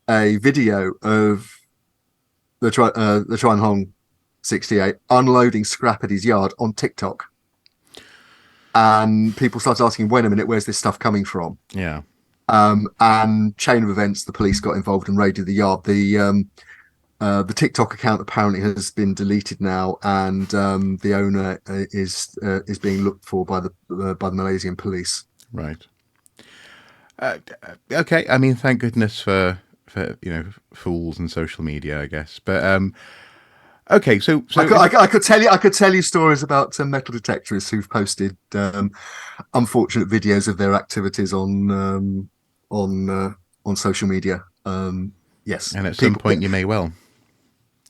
a video of the Chuan Hong 68 unloading scrap at his yard on TikTok, and people started asking, "Wait a minute, where's this stuff coming from?" Yeah. And chain of events, the police got involved and raided the yard. The TikTok account apparently has been deleted now, and the owner is being looked for by the Malaysian police. Right. Okay. I mean, thank goodness for fools and social media, I guess. But okay, so I could tell you stories about metal detectorists who've posted unfortunate videos of their activities on social media. Yes, and at some point you may well.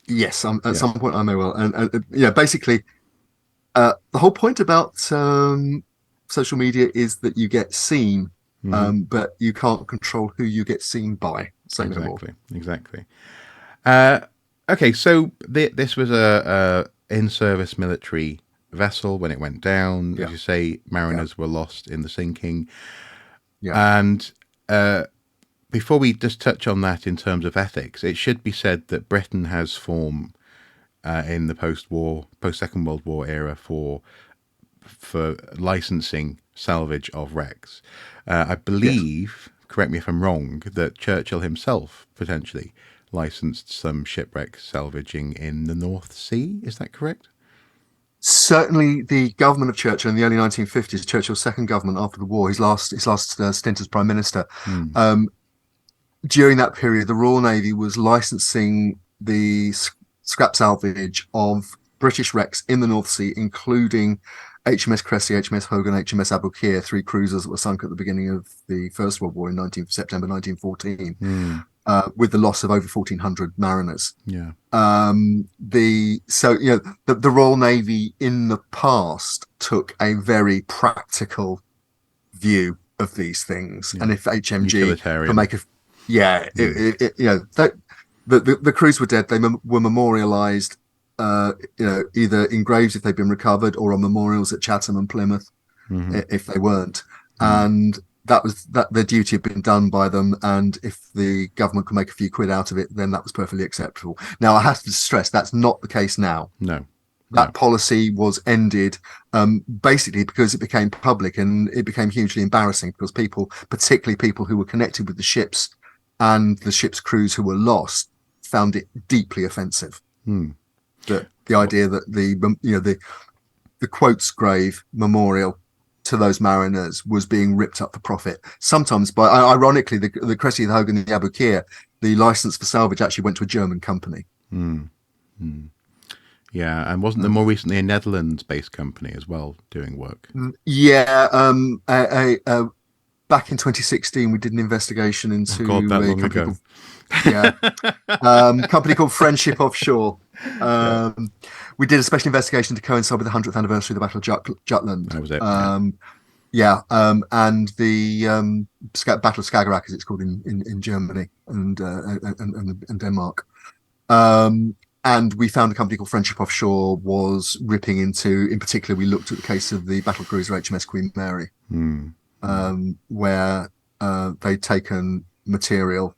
Yes, at some point I may well, and basically, the whole point about social media is that you get seen, but you can't control who you get seen by. Exactly. Okay, so this was a in-service military vessel when it went down. As you say, mariners were lost in the sinking. Yeah. And before we just touch on that in terms of ethics, it should be said that Britain has form in the post-Second World War era for licensing salvage of wrecks. I believe, correct me if I'm wrong, that Churchill himself potentially licensed some shipwreck salvaging in the North Sea. Is that correct? Certainly, the government of Churchill in the early 1950s, Churchill's second government after the war, his last stint as Prime Minister, during that period, the Royal Navy was licensing the scrap salvage of British wrecks in the North Sea, including HMS Cressy, HMS Hogan, HMS Aboukir, three cruisers that were sunk at the beginning of the First World War in September 1914. with the loss of over 1,400 mariners. Yeah. The Royal Navy in the past took a very practical view of these things, and if HMG Utilitarian. can make a the crews were dead, they were memorialized, either in graves if they'd been recovered, or on memorials at Chatham and Plymouth if they weren't. And that their duty had been done by them, and if the government could make a few quid out of it, then that was perfectly acceptable. Now, I have to stress that's not the case now. No. That policy was ended basically because it became public, and it became hugely embarrassing because people, particularly people who were connected with the ships and the ship's crews who were lost, found it deeply offensive. That the idea that the quotes grave memorial to those mariners was being ripped up for profit. Sometimes, by ironically, the Cressy, the Hogan, and the Aboukir, the license for salvage actually went to a German company. Yeah, and wasn't there more recently a Netherlands-based company as well doing work? Yeah, back in 2016, we did an investigation into long ago. Company called Friendship Offshore. We did a special investigation to coincide with the 100th anniversary of the Battle of Jutland. That was it. And the Battle of Skagerrak, as it's called in Germany and Denmark. And we found a company called Friendship Offshore was ripping into, in particular, we looked at the case of the battle cruiser HMS Queen Mary, where they'd taken material,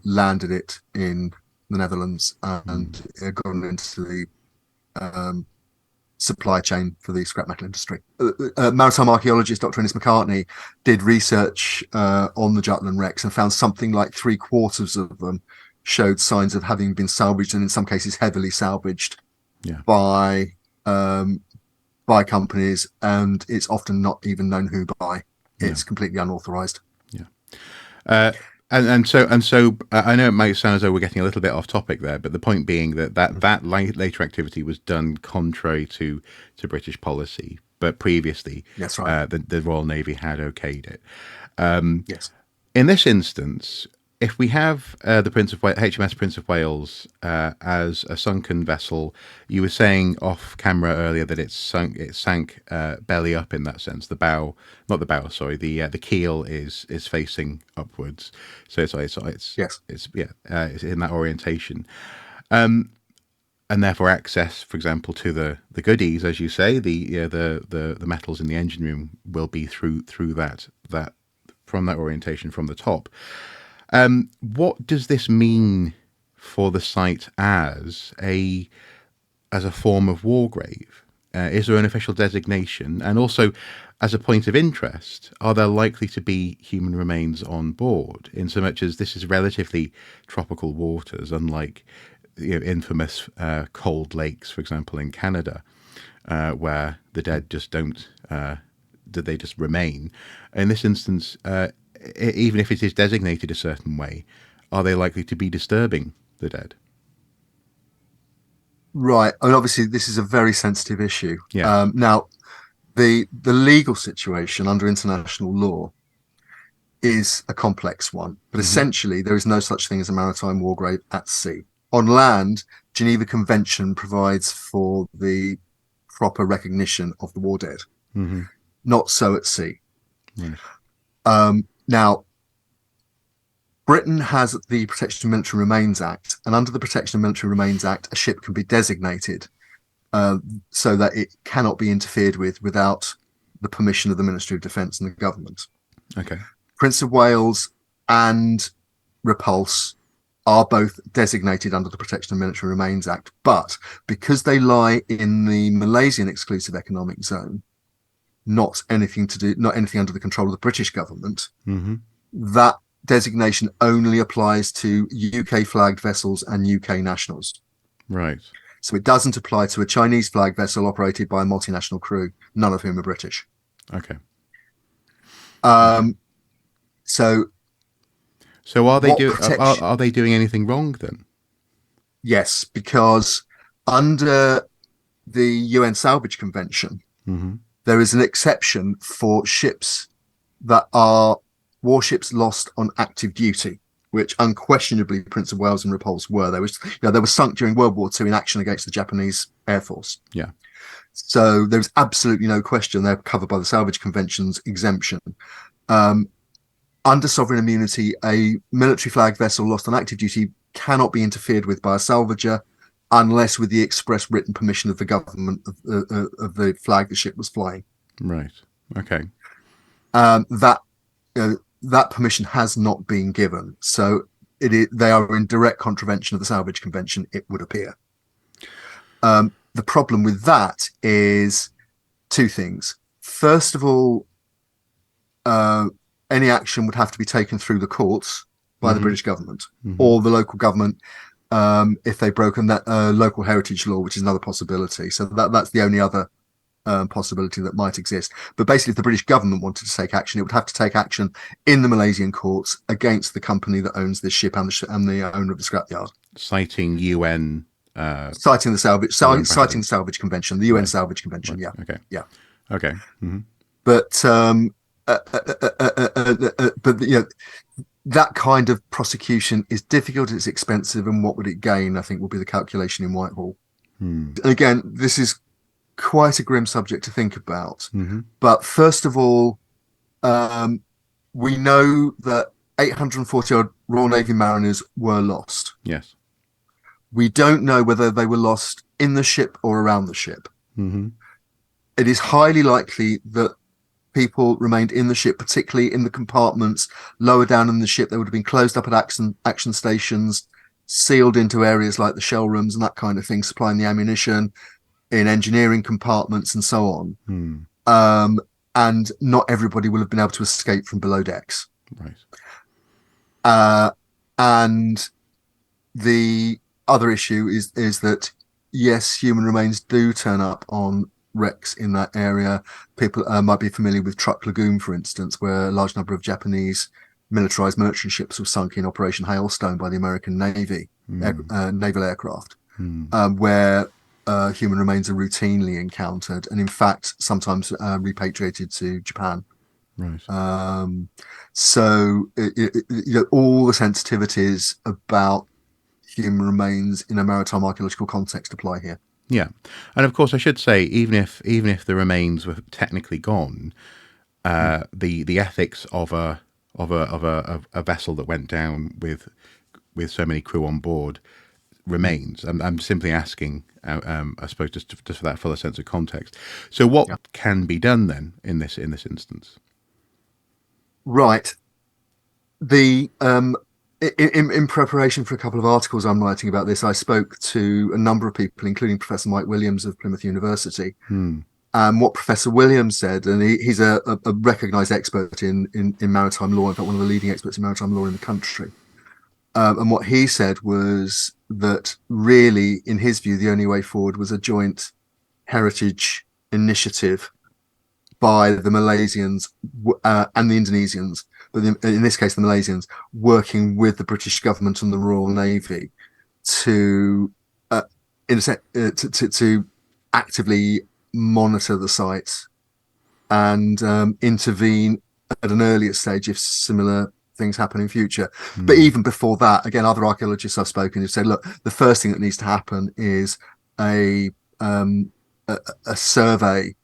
landed it in the Netherlands, and gone into the supply chain for the scrap metal industry. Maritime archaeologist Dr. Innes McCartney did research on the Jutland wrecks and found something like 3/4 of them showed signs of having been salvaged, and in some cases heavily salvaged by companies, and it's often not even known who by. It's completely unauthorized. And so I know it might sound as though we're getting a little bit off topic there, but the point being that later activity was done contrary to British policy, but previously that's right. The Royal Navy had okayed it. Yes. In this instance, if we have the HMS Prince of Wales as a sunken vessel, you were saying off camera earlier that it sank belly up in that sense. The bow, not the bow, sorry, the keel is facing upwards, so it's in that orientation, and therefore access, for example, to the goodies, as you say, the metals in the engine room will be through that from that orientation from the top. What does this mean for the site as a form of war grave? Is there an official designation? And also, as a point of interest, are there likely to be human remains on board, in so much as this is relatively tropical waters, unlike infamous cold lakes, for example, in Canada, where the dead just they just remain. In this instance, even if it is designated a certain way, are they likely to be disturbing the dead? Right. I mean, obviously, this is a very sensitive issue. Yeah. Now, the legal situation under international law is a complex one, but essentially, there is no such thing as a maritime war grave at sea. On land, Geneva Convention provides for the proper recognition of the war dead. Not so at sea. Right. Now, Britain has the Protection of Military Remains Act, and under the Protection of Military Remains Act, a ship can be designated so that it cannot be interfered with without the permission of the Ministry of Defence and the government. Okay. Prince of Wales and Repulse are both designated under the Protection of Military Remains Act, but because they lie in the Malaysian Exclusive Economic Zone, not anything under the control of the British government, that designation only applies to UK flagged vessels and UK nationals. Right. So it doesn't apply to a Chinese flagged vessel operated by a multinational crew, none of whom are British. Okay. So are they doing anything wrong then? Yes, because under the UN Salvage Convention, there is an exception for ships that are warships lost on active duty. which unquestionably Prince of Wales and Repulse were. They were sunk during World War II in action against the Japanese Air Force. Yeah. So there's absolutely no question they're covered by the Salvage Convention's exemption. Under sovereign immunity, a military flag vessel lost on active duty cannot be interfered with by a salvager unless with the express written permission of the government of the flag the ship was flying. Right. Okay. That permission has not been given, so they are in direct contravention of the Salvage Convention, it would appear. The problem with that is two things. First of all, any action would have to be taken through the courts by the British government or the local government if they've broken that local heritage law, which is another possibility. So that's the only other possibility that might exist. But basically, if the British government wanted to take action, it would have to take action in the Malaysian courts against the company that owns this ship and the owner of the scrapyard. Citing UN... citing the Salvage Convention, the UN Salvage Convention. Right. Yeah. Okay. Yeah. Okay. Mm-hmm. But that kind of prosecution is difficult. It's expensive, and what would it gain? I think will be the calculation in Whitehall. And again, this is quite a grim subject to think about. But first of all, we know that 840 odd Royal Navy mariners were lost. Yes. We don't know whether they were lost in the ship or around the ship. It is highly likely that people remained in the ship, particularly in the compartments lower down in the ship. They would have been closed up at action stations, sealed into areas like the shell rooms and that kind of thing, supplying the ammunition in engineering compartments and so on. And not everybody will have been able to escape from below decks. Right. And the other issue is that, yes, human remains do turn up on wrecks in that area. People might be familiar with Truk Lagoon, for instance, where a large number of Japanese militarized merchant ships were sunk in Operation Hailstone by the American Navy, naval aircraft, where human remains are routinely encountered and in fact sometimes repatriated to Japan. Right. So all the sensitivities about human remains in a maritime archaeological context apply here. Yeah, and of course I should say, even if the remains were technically gone, the ethics of a vessel that went down with so many crew on board remains. I'm simply asking, I suppose, just for that fuller sense of context. So, what can be done then in this instance? Right. In preparation for a couple of articles I'm writing about this, I spoke to a number of people, including Professor Mike Williams of Plymouth University. And what Professor Williams said, and he's a recognised expert in maritime law, in fact, one of the leading experts in maritime law in the country. And what he said was that really, in his view, the only way forward was a joint heritage initiative by the Malaysians and the Indonesians, but in this case, the Malaysians, working with the British government and the Royal Navy to actively monitor the sites and intervene at an earlier stage if similar things happen in future. But even before that, again, other archaeologists I've spoken have said, look, the first thing that needs to happen is a survey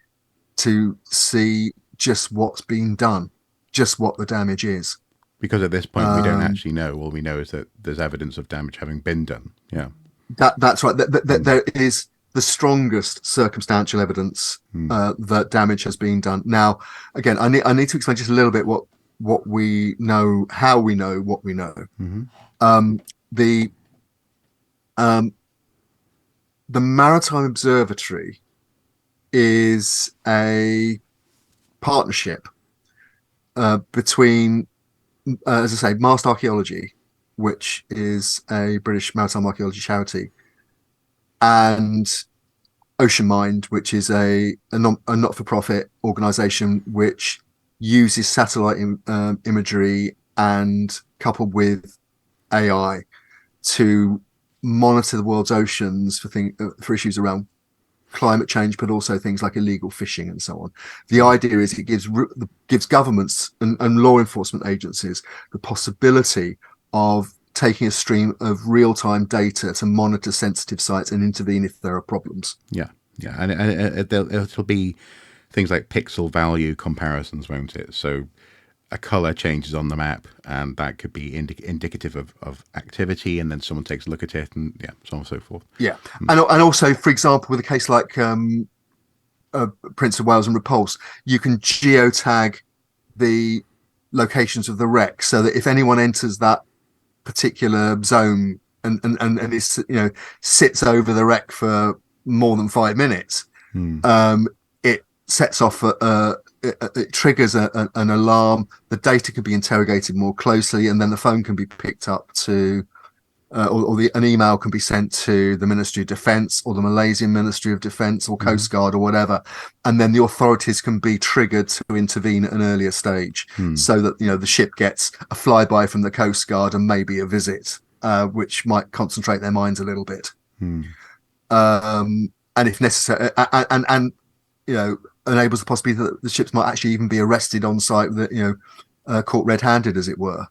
to see just what's been done, just what the damage is. Because at this point we don't actually know. All we know is that there's evidence of damage having been done. Yeah, that's right. There is the strongest circumstantial evidence that damage has been done. Now, again, I need to explain just a little bit what we know, how we know what we know. The Maritime Observatory is a partnership between, as I say, Mast Archaeology, which is a British maritime archaeology charity, and Ocean Mind, which is a not-for-profit organisation which uses satellite imagery and coupled with AI to monitor the world's oceans for issues around climate change, but also things like illegal fishing and so on. The idea is it gives governments and law enforcement agencies the possibility of taking a stream of real-time data to monitor sensitive sites and intervene if there are problems. Yeah, yeah, and it'll be things like pixel value comparisons, won't it? So a color changes on the map, and that could be indicative of activity, and then someone takes a look at it, and yeah, so on and so forth. Yeah, and also, for example, with a case like Prince of Wales and Repulse, you can geotag the locations of the wreck, so that if anyone enters that particular zone and is, sits over the wreck for more than 5 minutes, it sets off it triggers an alarm. The data can be interrogated more closely, and then the phone can be picked up to an email can be sent to the Ministry of Defence or the Malaysian Ministry of Defence or Coast Guard or whatever, and then the authorities can be triggered to intervene at an earlier stage, so that the ship gets a flyby from the Coast Guard and maybe a visit, which might concentrate their minds a little bit, and if necessary, and enables the possibility that the ships might actually even be arrested on site, caught red-handed, as it were.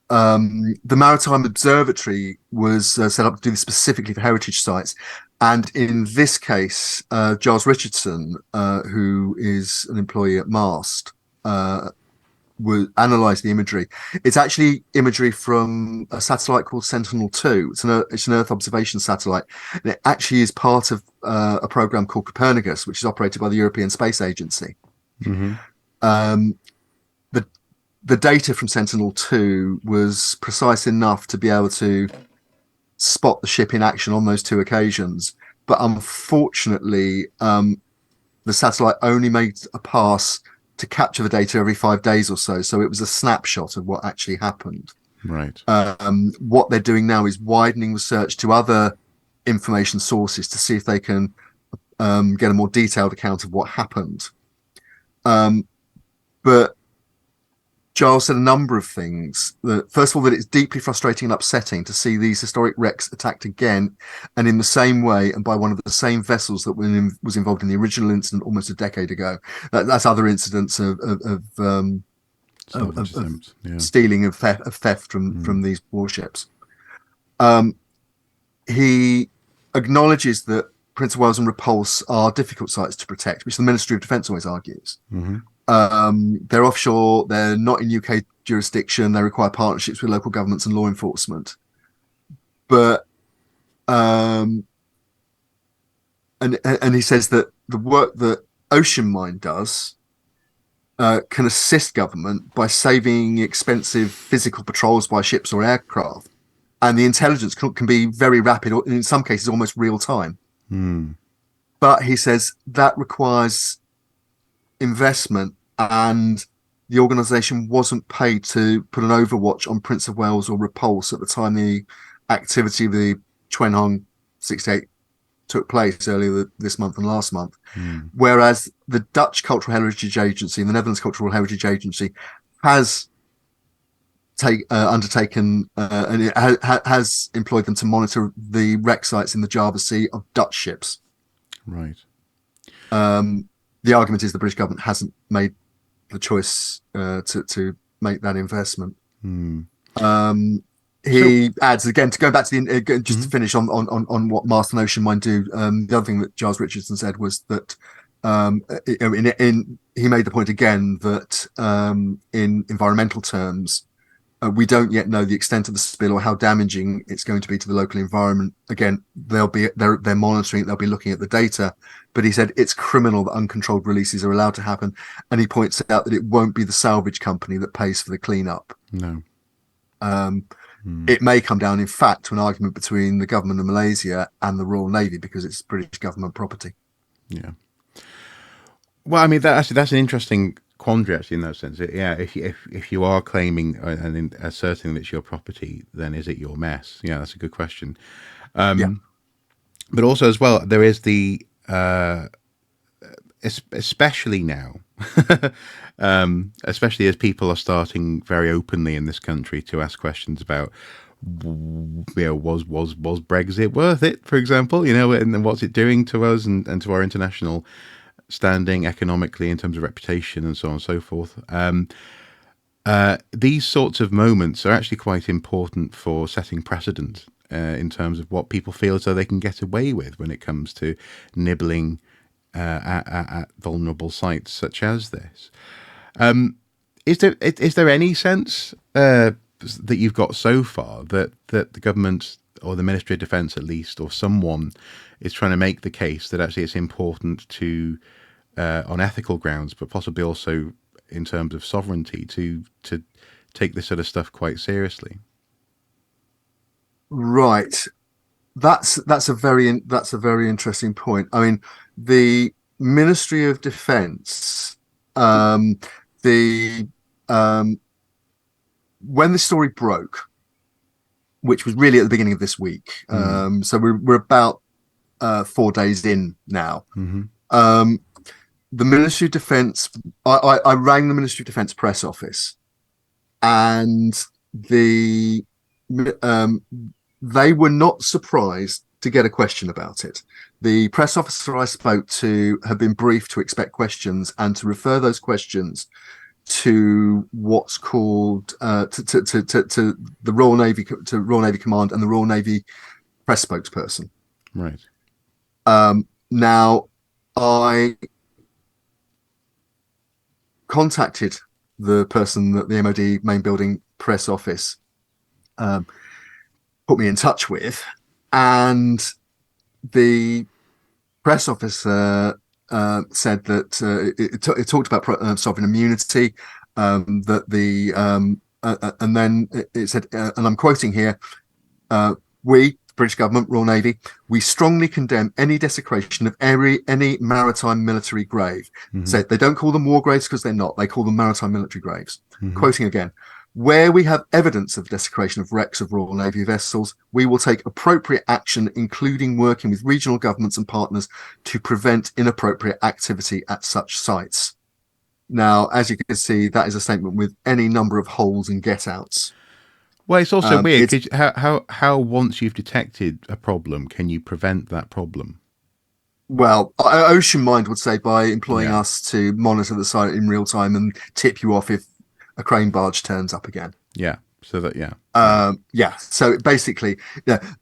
The Maritime Observatory was set up to do this specifically for heritage sites. And in this case, Giles Richardson, who is an employee at Mast, will analyse the imagery. It's actually imagery from a satellite called Sentinel-2. It's an Earth observation satellite. And it actually is part of a programme called Copernicus, which is operated by the European Space Agency. The data from Sentinel-2 was precise enough to be able to spot the ship in action on those 2 occasions. But unfortunately, the satellite only made a pass to capture the data every 5 days or so. So it was a snapshot of what actually happened. Right. What they're doing now is widening the search to other information sources to see if they can get a more detailed account of what happened. But Giles said a number of things. First of all, that it's deeply frustrating and upsetting to see these historic wrecks attacked again, and in the same way, and by one of the same vessels that was involved in the original incident almost a decade ago. That's other incidents of stealing, of theft from these warships. He acknowledges that Prince of Wales and Repulse are difficult sites to protect, which the Ministry of Defence always argues. They're offshore, they're not in UK jurisdiction, they require partnerships with local governments and law enforcement. But and he says that the work that Ocean Mine does can assist government by saving expensive physical patrols by ships or aircraft, and the intelligence can be very rapid, or in some cases almost real time. But he says that requires investment, and the organisation wasn't paid to put an overwatch on Prince of Wales or Repulse at the time the activity of the Chuen Hong 68 took place earlier this month and last month. Whereas the Dutch Cultural Heritage Agency and the Netherlands Cultural Heritage Agency has undertaken and it has employed them to monitor the wreck sites in the Java Sea of Dutch ships. Right. The argument is the British government hasn't made the choice to make that investment. He adds, again, to go back to to finish on what Mast and Ocean Mine do. The other thing that Giles Richardson said was that he made the point again that in environmental terms, we don't yet know the extent of the spill or how damaging it's going to be to the local environment. Again, they're monitoring it, they'll be looking at the data. But he said it's criminal that uncontrolled releases are allowed to happen. And he points out that it won't be the salvage company that pays for the cleanup. No. It may come down, in fact, to an argument between the government of Malaysia and the Royal Navy because it's British government property. Yeah. Well, I mean, that's an interesting quandary, actually, in that sense. Yeah, if you are claiming and asserting that it's your property, then is it your mess? Yeah, that's a good question. But also, as well, there is the especially now, especially as people are starting very openly in this country to ask questions about, was Brexit worth it, for example, and what's it doing to us and to our international standing economically in terms of reputation and so on and so forth. these sorts of moments are actually quite important for setting precedent in terms of what people feel as though they can get away with when it comes to nibbling at vulnerable sites such as this. Is there any sense that you've got so far that the government or the Ministry of Defence at least, or someone, is trying to make the case that actually it's important to, on ethical grounds, but possibly also in terms of sovereignty, to take this sort of stuff quite seriously? Right. That's a very interesting point. I mean, the Ministry of Defence, the when the story broke, which was really at the beginning of this week, so we're about 4 days in now. Mm-hmm. The Ministry of Defence, I rang the Ministry of Defence press office, and they were not surprised to get a question about it. The press officer I spoke to had been briefed to expect questions and to refer those questions to what's called to the Royal Navy, to Royal Navy Command and the Royal Navy press spokesperson. Right. Now, I contacted the person that the MOD main building press office put me in touch with, and the press officer said that it talked about sovereign immunity, that the and then it said, and I'm quoting here, we, British government, Royal Navy, we strongly condemn any desecration of any maritime military grave. Mm-hmm. So they don't call them war graves because they're not. They call them maritime military graves. Mm-hmm. Quoting again, where we have evidence of desecration of wrecks of Royal Navy vessels, we will take appropriate action, including working with regional governments and partners to prevent inappropriate activity at such sites. Now, as you can see, that is a statement with any number of holes and get-outs. Well, it's also weird because how once you've detected a problem, can you prevent that problem? Well, Ocean Mind would say by employing us to monitor the site in real time and tip you off if a crane barge turns up again. Yeah. So that So basically,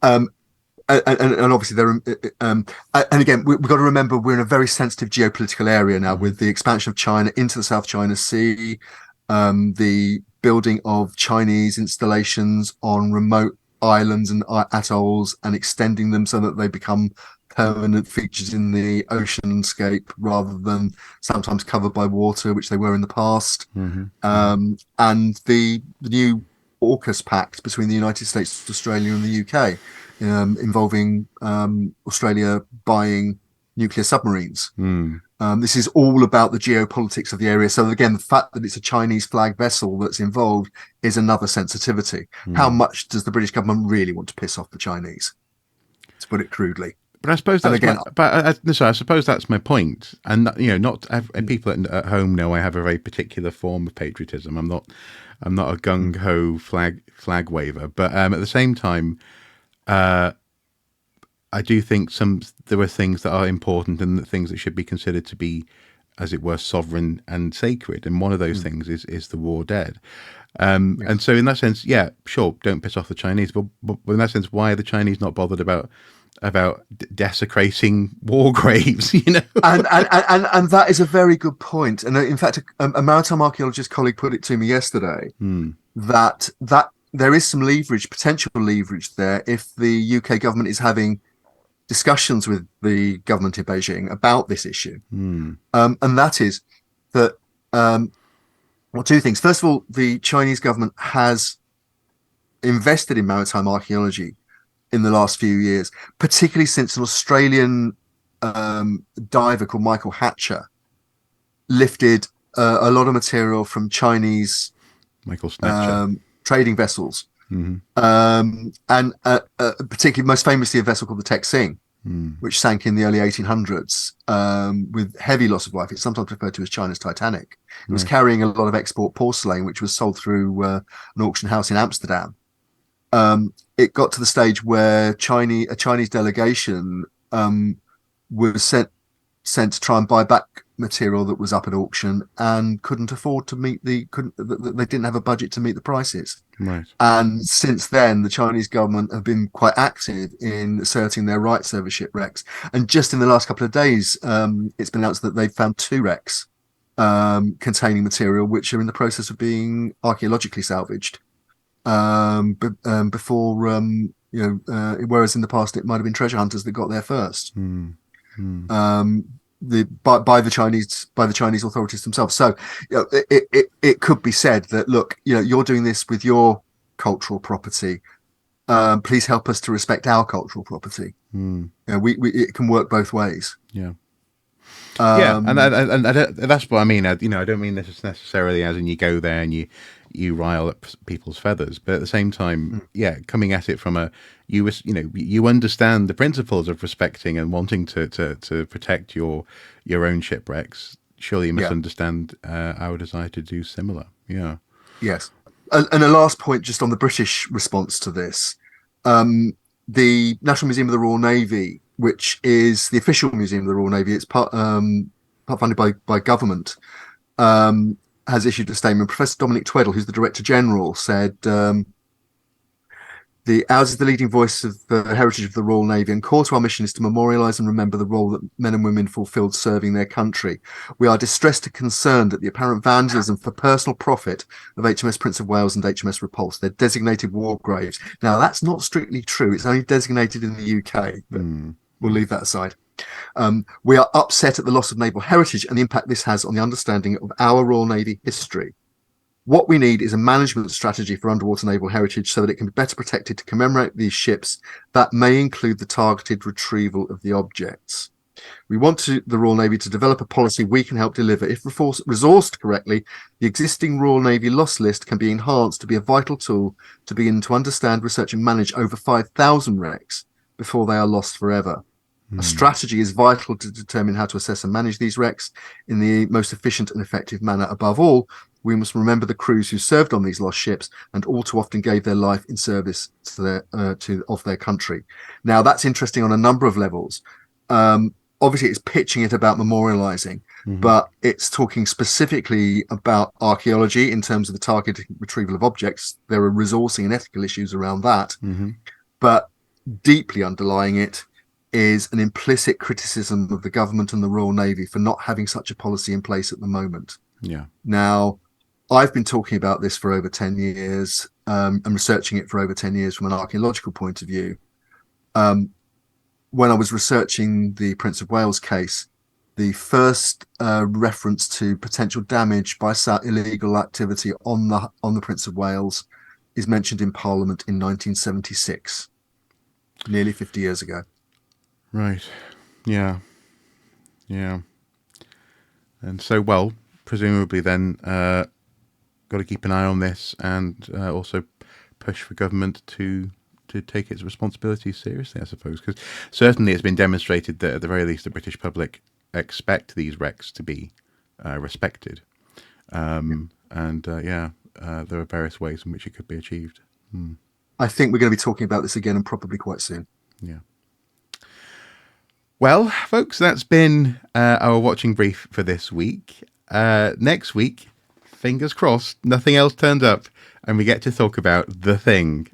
and obviously there and again we've got to remember we're in a very sensitive geopolitical area now, with the expansion of China into the South China Sea, the building of Chinese installations on remote islands and atolls and extending them so that they become permanent features in the oceanscape rather than sometimes covered by water, which they were in the past. Mm-hmm. And the new AUKUS pact between the United States, Australia and the UK, involving Australia buying nuclear submarines. This is all about the geopolitics of the area. So again, the fact that it's a Chinese flag vessel that's involved is another sensitivity. How much does the British government really want to piss off the Chinese, to put it crudely? But I suppose that's I suppose that's my point. And not people at home know I have a very particular form of patriotism. I'm not a gung ho flag waver. But at the same time, I do think there are things that are important and things that should be considered to be, as it were, sovereign and sacred. And one of those things is the war dead. And so in that sense, yeah, sure, don't piss off the Chinese. But in that sense, why are the Chinese not bothered about desecrating war graves? And that is a very good point. And in fact, a maritime archaeologist colleague put it to me yesterday that there is some potential leverage there if the UK government is having discussions with the government in Beijing about this issue. And that is that, well, two things. First of all, the Chinese government has invested in maritime archaeology in the last few years, particularly since an Australian diver called Michael Hatcher lifted a lot of material from Chinese trading vessels. And particularly, most famously, a vessel called the Texing, which sank in the early 1800s with heavy loss of life. It's sometimes referred to as China's Titanic. It was carrying a lot of export porcelain, which was sold through an auction house in Amsterdam. It got to the stage where a Chinese delegation was sent to try and buy back material that was up at auction and couldn't afford to meet they didn't have a budget to meet the prices. Right. And since then, the Chinese government have been quite active in asserting their rights over shipwrecks. And just in the last couple of days, it's been announced that they've found 2 wrecks containing material which are in the process of being archaeologically salvaged. Before, whereas in the past it might have been treasure hunters that got there first. By the Chinese authorities themselves. So it could be said that, look, you're doing this with your cultural property. Please help us to respect our cultural property. It can work both ways. Yeah. And I that's what I mean. I don't mean this necessarily as in you go there and you rile up people's feathers, but at the same time, coming at it from you understand the principles of respecting and wanting to protect your own shipwrecks. Surely you must understand our desire to do similar. Yeah. Yes. And a last point just on the British response to this. The National Museum of the Royal Navy, which is the official museum of the Royal Navy, it's part funded by government, has issued a statement. Professor Dominic Tweddle, who's the Director General, said, ours is the leading voice of the heritage of the Royal Navy, and core to our mission is to memorialise and remember the role that men and women fulfilled serving their country. We are distressed and concerned at the apparent vandalism for personal profit of HMS Prince of Wales and HMS Repulse. They're designated war graves. Now, that's not strictly true. It's only designated in the UK, but we'll leave that aside. We are upset at the loss of naval heritage and the impact this has on the understanding of our Royal Navy history. What we need is a management strategy for underwater naval heritage so that it can be better protected to commemorate these ships. That may include the targeted retrieval of the objects. We want the Royal Navy to develop a policy we can help deliver. If resourced correctly, the existing Royal Navy loss list can be enhanced to be a vital tool to begin to understand, research and manage over 5,000 wrecks before they are lost forever. A strategy is vital to determine how to assess and manage these wrecks in the most efficient and effective manner. Above all, we must remember the crews who served on these lost ships and all too often gave their life in service to their country. Now, that's interesting on a number of levels. Obviously, it's pitching it about memorializing, but it's talking specifically about archaeology in terms of the targeted retrieval of objects. There are resourcing and ethical issues around that, but deeply underlying it is an implicit criticism of the government and the Royal Navy for not having such a policy in place at the moment. Yeah. Now, I've been talking about this for over 10 years. I'm researching it for over 10 years from an archaeological point of view. When I was researching the Prince of Wales case, the first reference to potential damage by illegal activity on the Prince of Wales is mentioned in Parliament in 1976, nearly 50 years ago. Right. Yeah. And so, well, presumably then, got to keep an eye on this and also push for government to take its responsibilities seriously, I suppose, because certainly it's been demonstrated that at the very least the British public expect these wrecks to be respected. And there are various ways in which it could be achieved. I think we're going to be talking about this again and probably quite soon. Yeah. Well, folks, that's been our watching brief for this week. Next week, fingers crossed, nothing else turns up and we get to talk about the thing.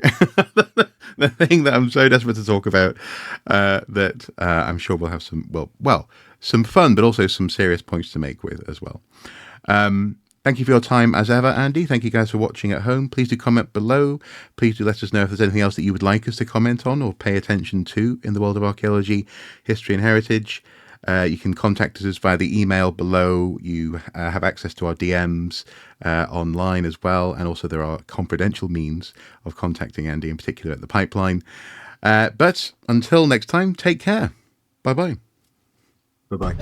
The thing that I'm so desperate to talk about that I'm sure we'll have some, some fun, but also some serious points to make with as well. Thank you for your time as ever, Andy. Thank you guys for watching at home. Please do comment below. Please do let us know if there's anything else that you would like us to comment on or pay attention to in the world of archaeology, history and heritage. You can contact us via the email below. You have access to our DMs online as well. And also there are confidential means of contacting Andy, in particular at the Pipeline. But until next time, take care. Bye-bye. Bye-bye.